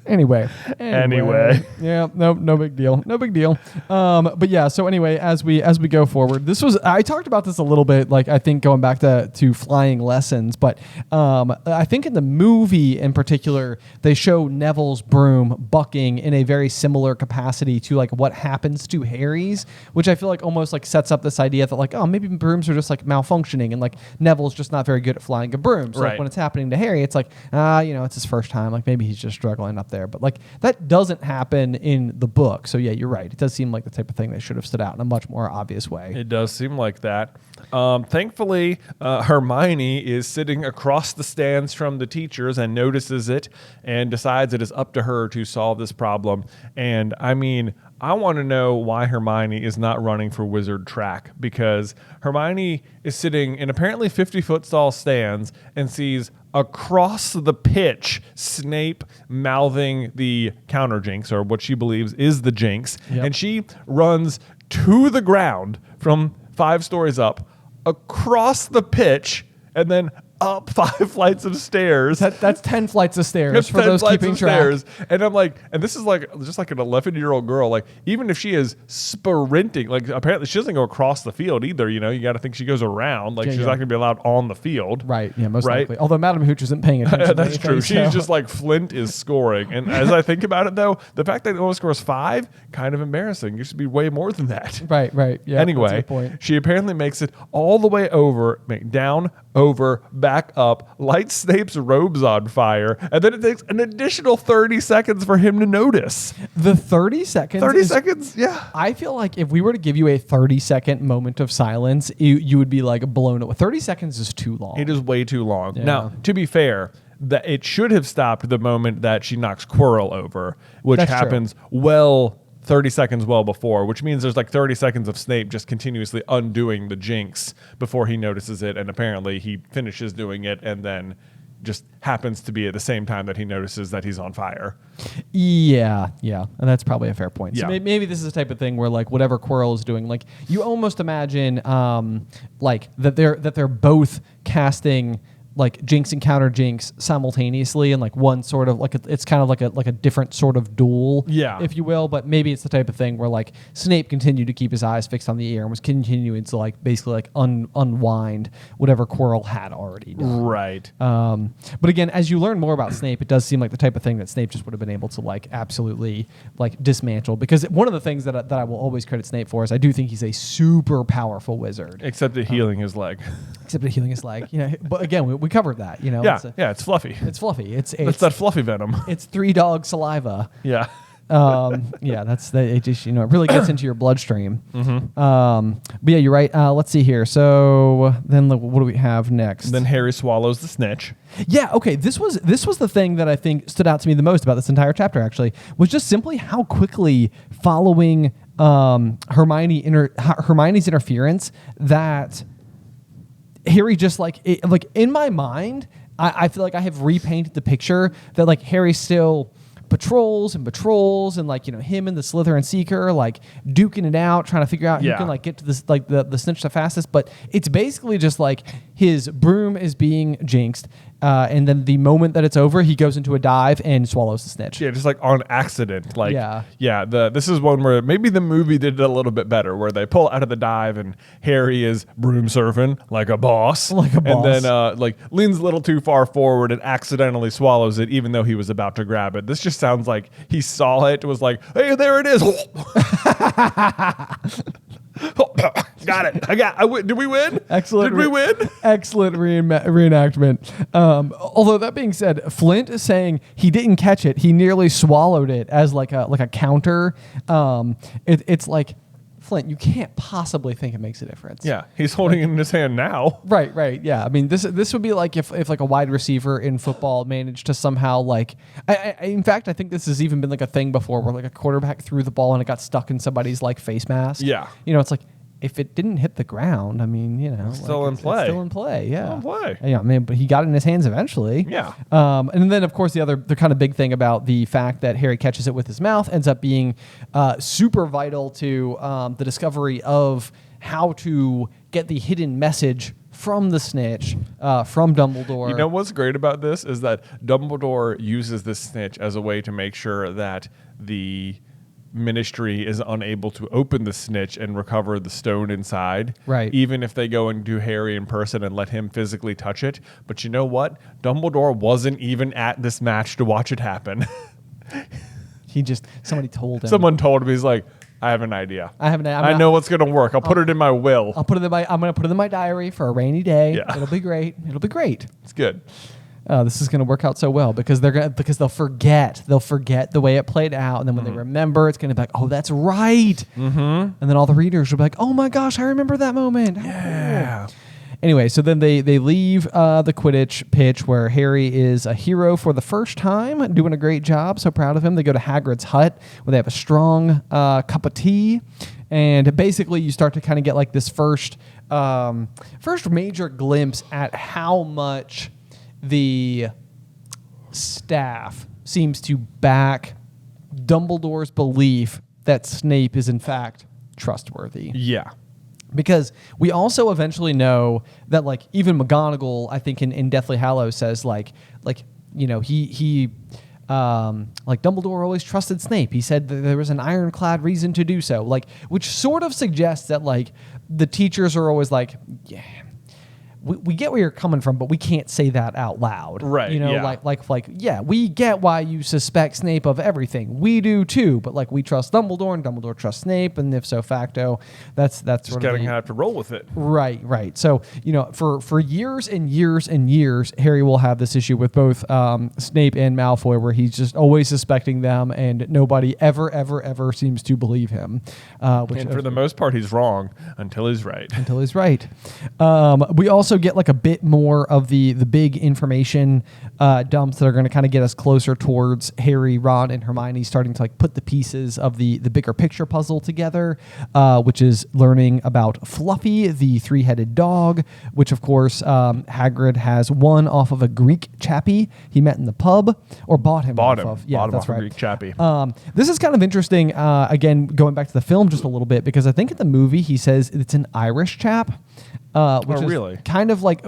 Anyway. Yeah, no big deal. No big deal. But yeah, so anyway, as we go forward, I talked about this a little bit, like I think going back to flying lessons, but I think in the movie in particular, they show Neville's broom bucking in a very similar capacity to like what happens to Harry's, which I feel like almost like sets up this idea that like, oh, maybe brooms are just like malfunctioning and like Neville's just not very good at flying a broom. So like when it's happening to Harry, it's like, it's his first time. Like maybe he's just struggling up there. But like that doesn't happen in the book. So yeah, you're right. It does seem like the type of thing that should have stood out in a much more obvious way. It does seem like that. Thankfully, Hermione is sitting across the stands from the teachers and notices it and decides it is up to her to solve this problem. And I mean, I want to know why Hermione is not running for wizard track, because Hermione is sitting in apparently 50-foot tall stands and sees across the pitch Snape mouthing the counter jinx, or what she believes is the jinx. Yep. And she runs to the ground from 5 stories up, across the pitch, and then up 5 flights of stairs. That's 10 flights of stairs for those keeping track. And I'm like, and this is like just like an 11-year-old girl. Like even if she is sprinting, like apparently she doesn't go across the field either. You know, you got to think she goes around. Like she's not going to be allowed on the field. Right. Yeah. Most likely. Although Madam Hooch isn't paying attention. That's true. She's just like Flint is scoring. And as I think about it, though, the fact that it only scores 5, kind of embarrassing. It used to be way more than that. Right. Yeah. Anyway, that's a good point. She apparently makes it all the way over, down, over, back up, lights Snape's robes on fire, and then it takes an additional 30 seconds for him to notice. The 30 seconds? 30 seconds, yeah. I feel like if we were to give you a 30-second moment of silence, you would be like blown away. 30 seconds is too long. It is way too long. Yeah. Now, to be fair, that it should have stopped the moment that she knocks Quirrell over, which That's happens true. 30 seconds well before, which means there's like 30 seconds of Snape just continuously undoing the jinx before he notices it, and apparently he finishes doing it and then just happens to be at the same time that he notices that he's on fire. Yeah, and that's probably a fair point. Yeah. So maybe this is the type of thing where like whatever Quirrell is doing, like you almost imagine like that they're both casting like jinx and counter jinx simultaneously, and like one sort of like it's kind of like a different sort of duel, if you will. But maybe it's the type of thing where like Snape continued to keep his eyes fixed on the air and was continuing to like basically like unwind whatever Quirrell had already done. Right. But again, as you learn more about Snape, it does seem like the type of thing that Snape just would have been able to like absolutely like dismantle. Because one of the things that I will always credit Snape for is I do think he's a super powerful wizard. Except at healing his leg. But again, we covered that. You know. It's fluffy. It's fluffy. It's that fluffy venom. It's 3 dog saliva. Yeah. That's it. Just it really gets into your bloodstream. Mm-hmm. But yeah, you're right. Let's see here. So then, what do we have next? Then Harry swallows the snitch. Yeah. Okay. This was the thing that I think stood out to me the most about this entire chapter. Actually, was just simply how quickly following Hermione's interference that Harry just like in my mind, I feel like I have repainted the picture that like Harry still patrols and like him and the Slytherin Seeker like duking it out, trying to figure out who can like get to this like the snitch the fastest. But it's basically just like his broom is being jinxed, and then the moment that it's over, he goes into a dive and swallows the snitch. Yeah, just like on accident. Like this is one where maybe the movie did it a little bit better, where they pull out of the dive and Harry is broom surfing like a boss, and then like leans a little too far forward and accidentally swallows it, even though he was about to grab it. This just sounds like he saw it, was like, hey, there it is. Got it. Did we win? Excellent. Did we win? Excellent reenactment. Although that being said, Flint is saying he didn't catch it. He nearly swallowed it as like a counter. It's like, Flint, you can't possibly think it makes a difference. Yeah, he's holding it in his hand now. Right. Yeah, I mean, this would be like if like a wide receiver in football managed to somehow like, in fact, I think this has even been like a thing before, where like a quarterback threw the ball and it got stuck in somebody's like face mask. Yeah, it's like, if it didn't hit the ground, I mean, it's still in play. It's still in play, yeah. Still in play. Yeah, I mean, but he got it in his hands eventually. Yeah. And then, of course, the kind of big thing about the fact that Harry catches it with his mouth ends up being super vital to the discovery of how to get the hidden message from the snitch, from Dumbledore. You know what's great about this is that Dumbledore uses this snitch as a way to make sure that the Ministry is unable to open the snitch and recover the stone inside. Right. Even if they go and do Harry in person and let him physically touch it. But you know what? Dumbledore wasn't even at this match to watch it happen. Somebody told him. Someone told him, he's like, I have an idea. I know what's going to work. I'll put it in my will. I'm going to put it in my diary for a rainy day. Yeah. It'll be great. It's good. This is going to work out so well because they'll forget the way it played out, and then when they remember, it's going to be like, oh, that's right. And then all the readers will be like, oh my gosh, I remember that moment. Yeah. Anyway, so then they leave the Quidditch pitch where Harry is a hero for the first time, doing a great job. So proud of him. They go to Hagrid's hut where they have a strong cup of tea, and basically you start to kind of get like this first major glimpse at how much the staff seems to back Dumbledore's belief that Snape is in fact trustworthy. Yeah. Because we also eventually know that, like, even McGonagall, I think in Deathly Hallows says, like he Dumbledore always trusted Snape. He said that there was an ironclad reason to do so, like, which sort of suggests that, like, the teachers are always like, yeah, we get where you're coming from, but we can't say that out loud. Right. You know, yeah. yeah, we get why you suspect Snape of everything. We do too, but like we trust Dumbledore and Dumbledore trusts Snape, and if so facto, that's just sort getting of have to roll with it. Right. So, you know, for years and years and years, Harry will have this issue with both Snape and Malfoy, where he's just always suspecting them, and nobody ever seems to believe him. And for the most part, he's wrong until he's right. We also get like a bit more of the big information dumps that are going to kind of get us closer towards Harry, Ron, and Hermione starting to like put the pieces of the bigger picture puzzle together, which is learning about Fluffy, the three-headed dog, which of course Hagrid has won off of a Greek chappie he met in the pub, or bought him off of. Yeah, that's right. Greek chappie. This is kind of interesting. Again, going back to the film just a little bit, because I think in the movie he says it's an Irish chap. Which is really? Kind of like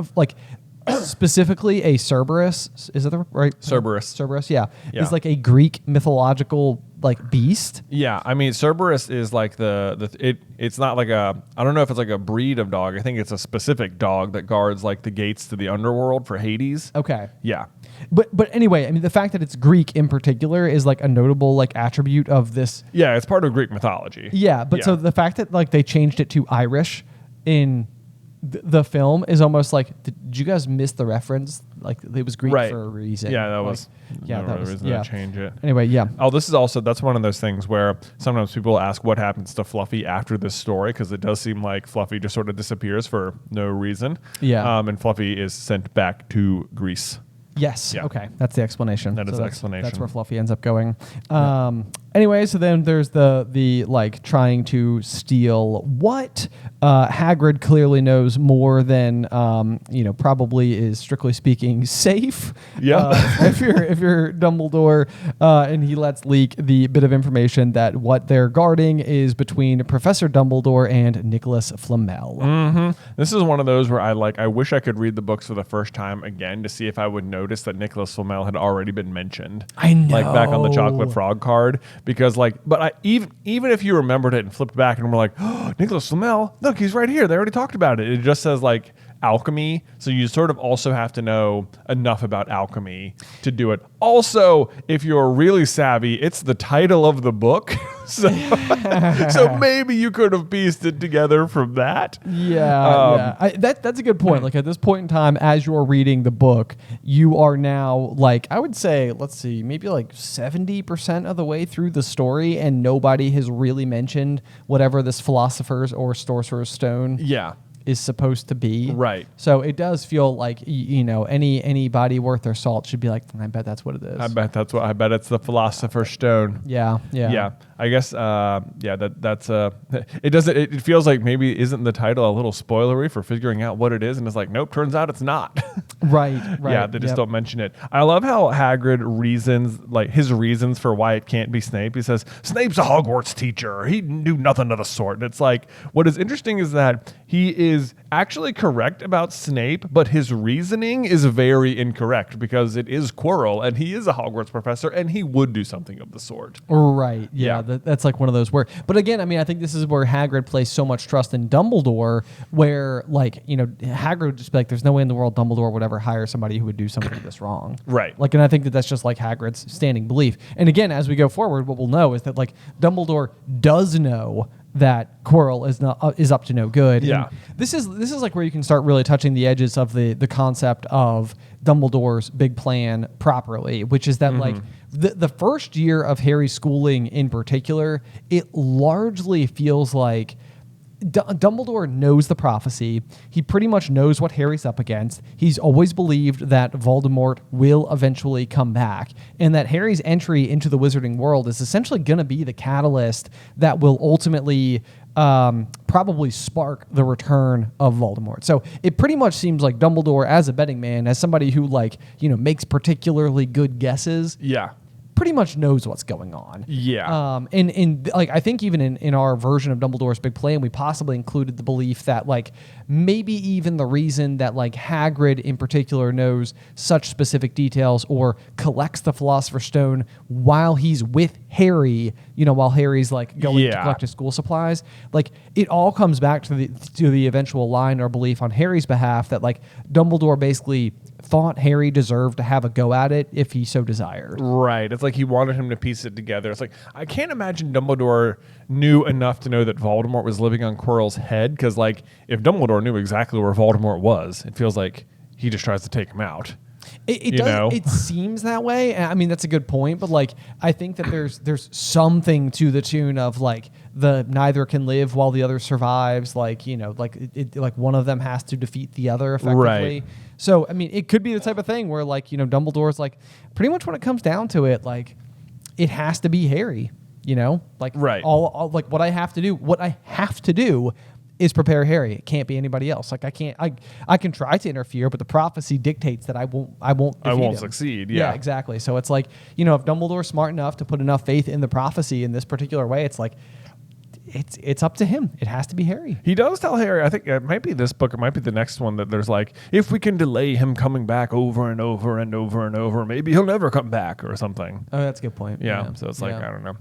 specifically a Cerberus. Is that the right? Cerberus, yeah. Is like a Greek mythological like beast. Yeah, I mean Cerberus is like it's not like I don't know if it's like a breed of dog. I think it's a specific dog that guards like the gates to the underworld for Hades. Okay. Yeah. But anyway, I mean the fact that it's Greek in particular is like a notable like attribute of this. Yeah, it's part of Greek mythology. Yeah, but so the fact that like they changed it to Irish in the film is almost like, did you guys miss the reference? Like it was Greek for a reason. Yeah, that was the reason to change it. Anyway, yeah. Oh, that's one of those things where sometimes people ask what happens to Fluffy after this story, because it does seem like Fluffy just sort of disappears for no reason. Yeah. And Fluffy is sent back to Greece. Yes. Yeah. Okay. That's the explanation. That is the explanation. That's where Fluffy ends up going. Anyway, so then there's the like trying to steal what Hagrid clearly knows more than probably is strictly speaking safe. Yeah. If you're Dumbledore, and he lets leak the bit of information that what they're guarding is between Professor Dumbledore and Nicholas Flamel. Mm-hmm. This is one of those where I wish I could read the books for the first time again to see if I would notice that Nicholas Flamel had already been mentioned. I know. Like back on the Chocolate Frog card. Because even if you remembered it and flipped back and were like, oh, Nicholas Flamel, look, he's right here. They already talked about it. It just says like alchemy. So you sort of also have to know enough about alchemy to do it. Also, if you're really savvy, it's the title of the book. So maybe you could have pieced it together from that. Yeah. That's a good point. Like at this point in time, as you're reading the book, you are now like, I would say, let's see, maybe like 70% of the way through the story, and nobody has really mentioned whatever this Philosopher's or Sorcerer's Stone is supposed to be. Right. So it does feel like, anybody worth their salt should be like, I bet that's what it is. I bet it's the Philosopher's Stone. Yeah. I guess that's it feels like maybe isn't the title a little spoilery for figuring out what it is, and it's like, nope, turns out it's not. Right. Yeah, they just don't mention it. I love how Hagrid reasons, like his reasons for why it can't be Snape. He says, Snape's a Hogwarts teacher. He knew nothing of the sort. And it's like, what is interesting is that he is actually correct about Snape, but his reasoning is very incorrect because it is Quirrell and he is a Hogwarts professor and he would do something of the sort. Right. Yeah. That's like one of those where, but again, I mean, I think this is where Hagrid placed so much trust in Dumbledore, where like, you know, Hagrid would just be like, there's no way in the world Dumbledore would ever hire somebody who would do something this wrong. Right. Like, and I think that that's just like Hagrid's standing belief. And again, as we go forward, what we'll know is that like Dumbledore does know that Quirrell is up to no good. Yeah. And this is like where you can start really touching the edges of the concept of Dumbledore's big plan properly, which is that like the first year of Harry's schooling in particular, it largely feels like Dumbledore knows the prophecy. He pretty much knows what Harry's up against. He's always believed that Voldemort will eventually come back, and that Harry's entry into the wizarding world is essentially going to be the catalyst that will ultimately probably spark the return of Voldemort. So it pretty much seems like Dumbledore, as a betting man, as somebody who like, you know, makes particularly good guesses. Yeah. Pretty much knows what's going on. Yeah. And like I think even in our version of Dumbledore's big plan, we possibly included the belief that like maybe even the reason that like Hagrid in particular knows such specific details or collects the Philosopher's Stone while he's with Harry, you know, while Harry's like going to collect his school supplies, like it all comes back to the eventual line or belief on Harry's behalf that like Dumbledore basically thought Harry deserved to have a go at it if he so desired. Right. It's like he wanted him to piece it together. It's like, I can't imagine Dumbledore knew enough to know that Voldemort was living on Quirrell's head, because like if Dumbledore knew exactly where Voldemort was, it feels like he just tries to take him out. It does. It seems that way. I mean, that's a good point. But like, I think that there's something to the tune of like the neither can live while the other survives. Like, you know, like like one of them has to defeat the other effectively. Right. So I mean, it could be the type of thing where like, you know, Dumbledore's like pretty much when it comes down to it, like it has to be Harry. You know, like all like what I have to do is prepare Harry. It can't be anybody else. Like I can try to interfere, but the prophecy dictates that I won't succeed. Yeah, exactly. So it's like, you know, if Dumbledore's smart enough to put enough faith in the prophecy in this particular way, it's like it's up to him. It has to be Harry. He does tell Harry, I think it might be this book, it might be the next one, that there's like, if we can delay him coming back over and over and over and over, maybe he'll never come back or something. Oh, that's a good point. Yeah. So it's like, I don't know.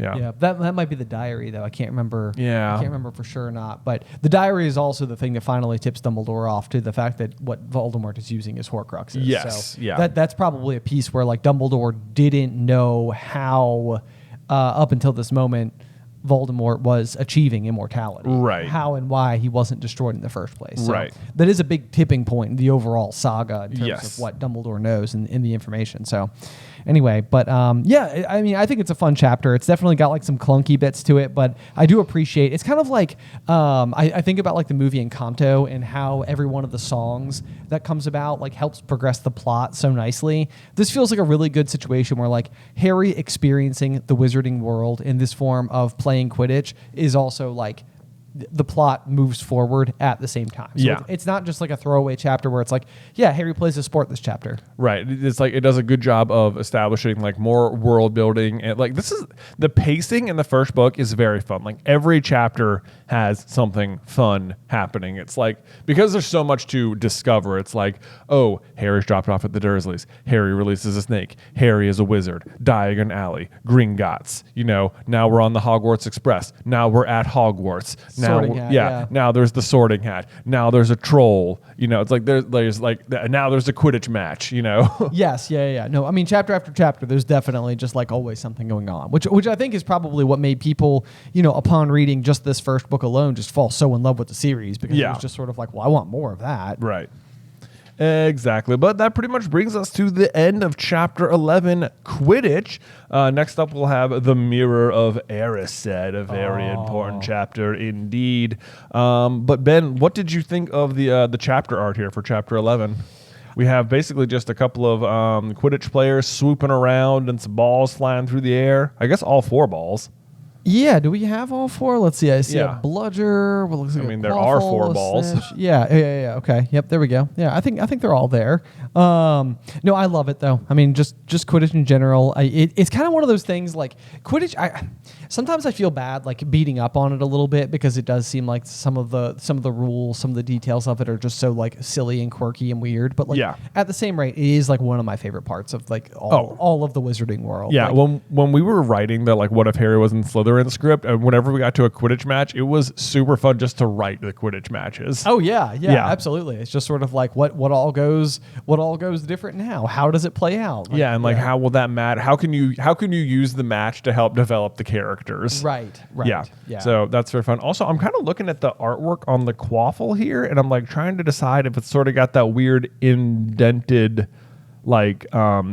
Yeah, that might be the diary, though. I can't remember. Yeah. I can't remember for sure or not. But the diary is also the thing that finally tips Dumbledore off to the fact that what Voldemort is using is Horcruxes. Yes, so yeah. That's probably a piece where, like, Dumbledore didn't know how, up until this moment, Voldemort was achieving immortality. Right. How and why he wasn't destroyed in the first place. So right. That is a big tipping point in the overall saga in terms of what Dumbledore knows in the information. So anyway, but yeah, I mean, I think it's a fun chapter. It's definitely got like some clunky bits to it, but I do appreciate, it's kind of like, I think about like the movie Encanto and how every one of the songs that comes about like helps progress the plot so nicely. This feels like a really good situation where like Harry experiencing the wizarding world in this form of playing Quidditch is also like the plot moves forward at the same time. So it's not just like a throwaway chapter where it's like, yeah, Harry plays a sport this chapter. Right. It's like it does a good job of establishing like more world building, and like this is the pacing in the first book is very fun. Like every chapter has something fun happening. It's like because there's so much to discover. It's like, oh, Harry's dropped off at the Dursleys. Harry releases a snake. Harry is a wizard. Diagon Alley. Gringotts. You know, now we're on the Hogwarts Express. Now we're at Hogwarts. Now there's the sorting hat. Now there's a troll. You know, it's like there's like now there's a Quidditch match. You know. Yes. Yeah. No, I mean, chapter after chapter, there's definitely just like always something going on, which I think is probably what made people, you know, upon reading just this first book alone, just fall so in love with the series because it was just sort of like, well, I want more of that. Right. Exactly. But that pretty much brings us to the end of Chapter 11, Quidditch. Next up, we'll have The Mirror of Erised, a very important chapter indeed. But Ben, what did you think of the chapter art here for Chapter 11? We have basically just a couple of Quidditch players swooping around and some balls flying through the air. I guess all 4 balls. Yeah, do we have all 4? Let's see. I see Yeah. a bludger. What looks like there are 4 a balls. snitch. Yeah. Okay. Yep. There we go. Yeah, I think they're all there. No, I love it though. I mean, just Quidditch in general. It's kind of one of those things like Quidditch. Sometimes I feel bad like beating up on it a little bit because it does seem like some of the rules, some of the details of it are just so like silly and quirky and weird. But like at the same rate, it is like one of my favorite parts of like all of the Wizarding world. Yeah. Like, when we were writing the like what if Harry was in Slytherin script, and whenever we got to a Quidditch match, it was super fun just to write the Quidditch matches. Oh yeah, absolutely. It's just sort of like what all goes different now. How does it play out? Like, and like how will that matter? How can you use the match to help develop the characters? Right. Yeah. So that's very fun. Also, I'm kind of looking at the artwork on the quaffle here, and I'm like trying to decide if it's sort of got that weird indented like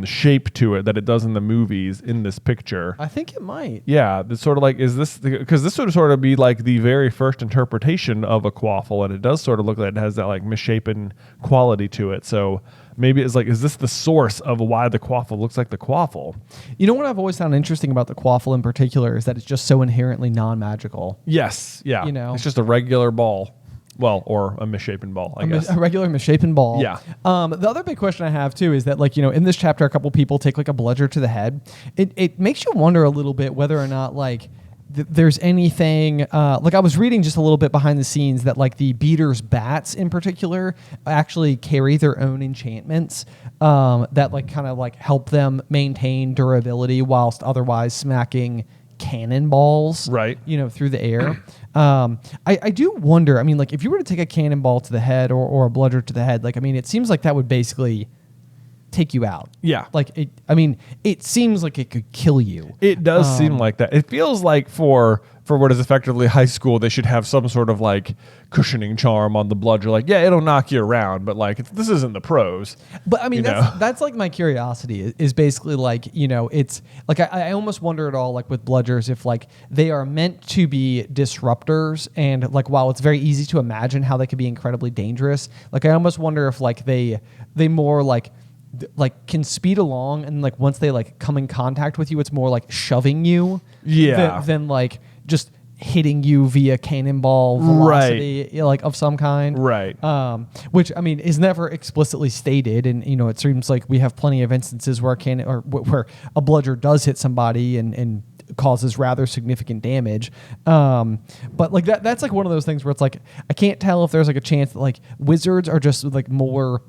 shape to it that it does in the movies in this picture. I think it might. Yeah, it's sort of like, is this, because this would sort of be like the very first interpretation of a quaffle, and it does sort of look like it has that like misshapen quality to it. So maybe it's like, is this the source of why the quaffle looks like the quaffle? You know what I've always found interesting about the quaffle in particular is that it's just so inherently non-magical. Yes, yeah. You know? It's just a regular ball. Well, or a misshapen ball, I guess. A regular misshapen ball. Yeah. The other big question I have too is that, like, you know, in this chapter, a couple people take like a bludger to the head. It makes you wonder a little bit whether or not like there's anything. Like I was reading just a little bit behind the scenes that like the beaters bats in particular actually carry their own enchantments that like kind of like help them maintain durability whilst otherwise smacking cannonballs, right? You know, through the air. I do wonder. I mean, like, if you were to take a cannonball to the head or a bludger to the head, like, I mean, it seems like that would basically take you out. Yeah. Like, it seems like it could kill you. It does seem like that. It feels like for what is effectively high school, they should have some sort of like cushioning charm on the bludger. Like, yeah, it'll knock you around, but like this isn't the pros. But I mean, that's like my curiosity is basically like, you know, it's like I almost wonder at all like with bludgers if like they are meant to be disruptors, and like while it's very easy to imagine how they could be incredibly dangerous, like I almost wonder if like they more like can speed along, and like once they like come in contact with you, it's more like shoving you than like just hitting you via cannonball velocity, like of some kind, right? Which I mean is never explicitly stated, and you know it seems like we have plenty of instances where where a bludger does hit somebody and causes rather significant damage. But like that's like one of those things where it's like I can't tell if there's like a chance that like wizards are just like more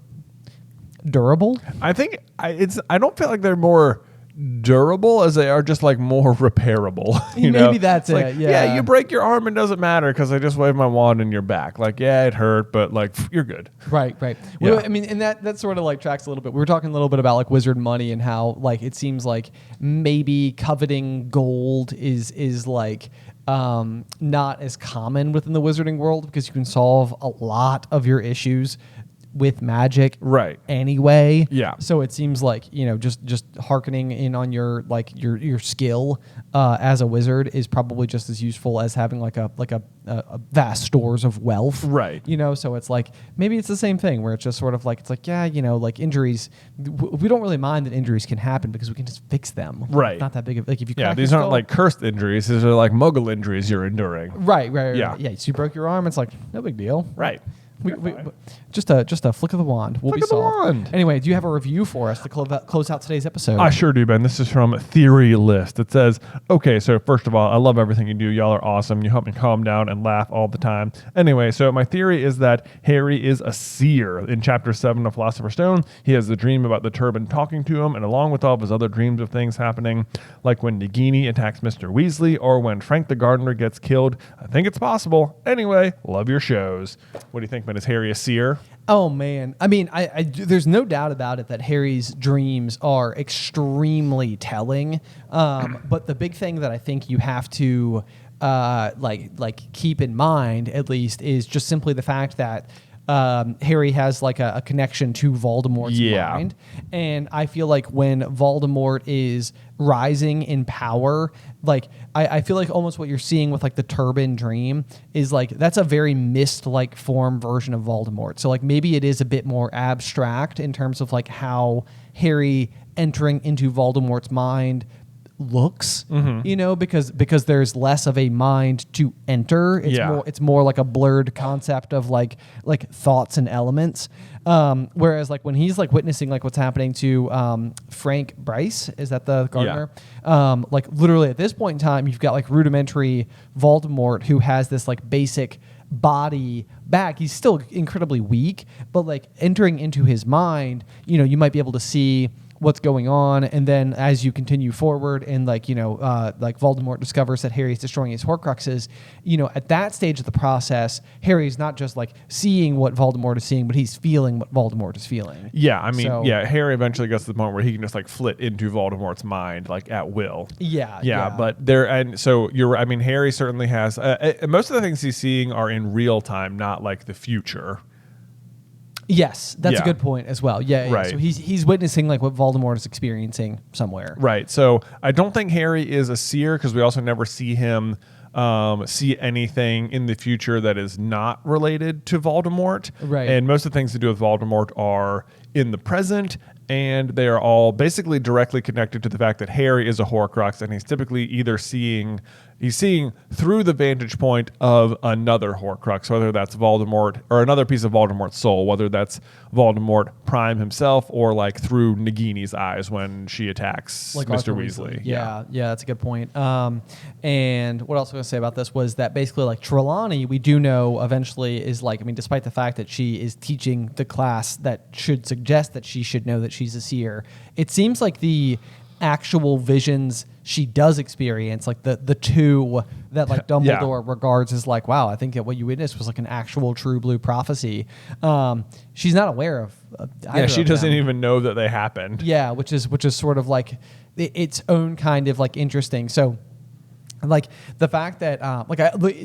durable. I think I don't feel like they're more durable as they are just like more repairable. Maybe that's it. Like, yeah, you break your arm, it doesn't matter because I just waved my wand in your back. Like, yeah, it hurt, but like you're good. Right. Yeah. Well, I mean, and that sort of like tracks a little bit. We were talking a little bit about like wizard money and how like it seems like maybe coveting gold is like not as common within the wizarding world because you can solve a lot of your issues with magic anyway. Yeah. So it seems like, you know, just hearkening in on your like your skill as a wizard is probably just as useful as having like a vast stores of wealth. Right. You know, so it's like maybe it's the same thing where it's just sort of like it's like, yeah, you know, like injuries we don't really mind that injuries can happen because we can just fix them. Right. It's not that big of like if you these aren't like cursed injuries, these are like muggle injuries you're enduring. Right. Yeah. Yeah. So you broke your arm, it's like no big deal. Right. We just a flick of the wand. We'll be solved. Anyway, do you have a review for us to close out today's episode? I sure do, Ben. This is from Theory List. It says, okay, so first of all, I love everything you do. Y'all are awesome. You help me calm down and laugh all the time. Anyway, so my theory is that Harry is a seer. In Chapter 7 of Philosopher's Stone, he has the dream about the turban talking to him, and along with all of his other dreams of things happening, like when Nagini attacks Mr. Weasley or when Frank the Gardener gets killed. I think it's possible. Anyway, love your shows. What do you think, Ben? Is Harry a seer? Oh man, I mean, there's no doubt about it that Harry's dreams are extremely telling. But the big thing that I think you have to like keep in mind, at least, is just simply the fact that Harry has like a connection to Voldemort's mind, and I feel like when Voldemort is rising in power, like I feel like almost what you're seeing with like the turban dream is like that's a very mist-like form version of Voldemort. So like maybe it is a bit more abstract in terms of like how Harry entering into Voldemort's mind looks, because there's less of a mind to enter. It's more like a blurred concept of like thoughts and elements. Whereas like when he's like witnessing like what's happening to Frank Bryce, is that the gardener? Like literally at this point in time, you've got like rudimentary Voldemort who has this like basic body back. He's still incredibly weak, but like entering into his mind, you might be able to see what's going on, and then as you continue forward and like Voldemort discovers that Harry's destroying his Horcruxes, at that stage of the process, Harry's not just like seeing what Voldemort is seeing, but he's feeling what Voldemort is feeling. Harry eventually gets to the point where he can just like flit into Voldemort's mind like at will. But Harry certainly has most of the things he's seeing are in real time, not like the future. Yes, that's a good point as well. Right. So he's witnessing like what Voldemort is experiencing somewhere. Right. So I don't think Harry is a seer because we also never see him see anything in the future that is not related to Voldemort. Right. And most of the things to do with Voldemort are in the present, and they are all basically directly connected to the fact that Harry is a Horcrux, and he's typically either seeing through the vantage point of another Horcrux, whether that's Voldemort or another piece of Voldemort's soul, whether that's Voldemort Prime himself or like through Nagini's eyes when she attacks like Mr. Arthur Weasley. Yeah, that's a good point. And what else was I going to say about this was that basically like Trelawney, we do know eventually is like, despite the fact that she is teaching the class that should suggest that she should know that she's a seer, it seems like the actual visions she does experience, like the two that like Dumbledore regards as like, wow, I think that what you witnessed was like an actual true blue prophecy. She's not aware of either she of doesn't them. even know that they happened. Yeah, which is sort of like its own kind of like interesting. So like the fact that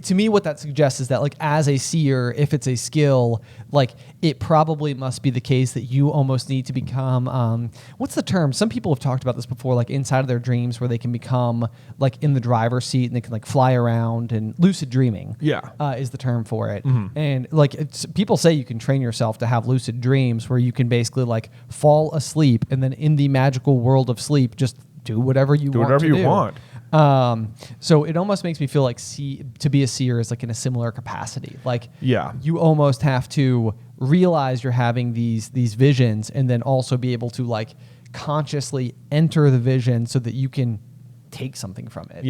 to me what that suggests is that like as a seer, if it's a skill, like it probably must be the case that you almost need to become what's the term, some people have talked about this before, like inside of their dreams where they can become like in the driver's seat and they can like fly around, and lucid dreaming is the term for it. And like people say you can train yourself to have lucid dreams where you can basically like fall asleep and then in the magical world of sleep just do whatever you want. So it almost makes me feel like to be a seer is like in a similar capacity. Like you almost have to realize you're having these visions and then also be able to like consciously enter the vision so that you can take something from it.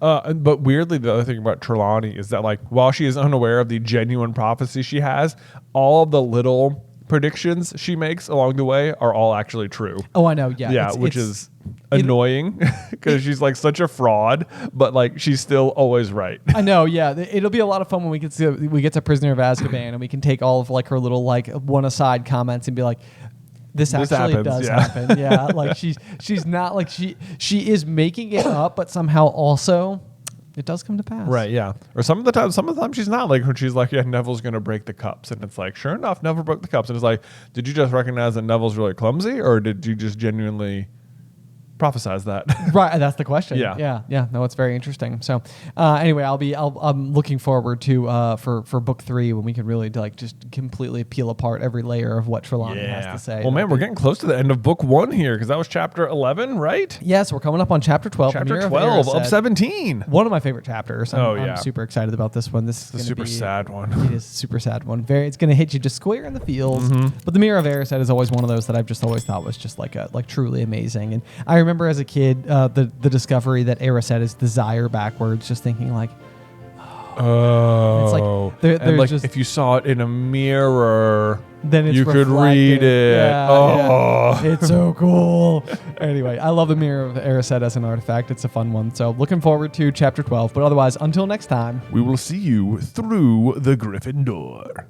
But weirdly, the other thing about Trelawney is that like while she is unaware of the genuine prophecy she has, all of the little predictions she makes along the way are all actually true. Oh, I know. Which is annoying because she's like such a fraud, but like she's still always right. I know. Yeah, it'll be a lot of fun when we get to Prisoner of Azkaban and we can take all of like her little like one aside comments and be like, this actually happens, does happen. Yeah, like she's not like she is making it up, but somehow also it does come to pass. Right, yeah. Or some of the time she's not, like when she's like, yeah, Neville's going to break the cups. And it's like, sure enough, Neville broke the cups. And it's like, did you just recognize that Neville's really clumsy, or did you just genuinely prophesize that? Right, that's the question. Yeah. No, it's very interesting. So anyway, I'm looking forward to for book 3 when we can really like just completely peel apart every layer of what Trelawney has to say. Well, man, we're getting close to the end of book 1 here because that was chapter 11, right? Yes, we're coming up on chapter 12. Chapter 12 of 17. One of my favorite chapters. I'm super excited about this one. This is a super sad one. It is a super sad one. It's going to hit you just square in the feels. But the Mirror of Erised is always one of those that I've just always thought was just like truly amazing. And I remember as a kid the discovery that Erised is desire backwards, just thinking like, it's like there's like just, if you saw it in a mirror, then it's you could read it. It's so cool. Anyway, I love the Mirror of Erised as an artifact. It's a fun one. So looking forward to chapter 12. But otherwise, until next time, we will see you through the Griffin door.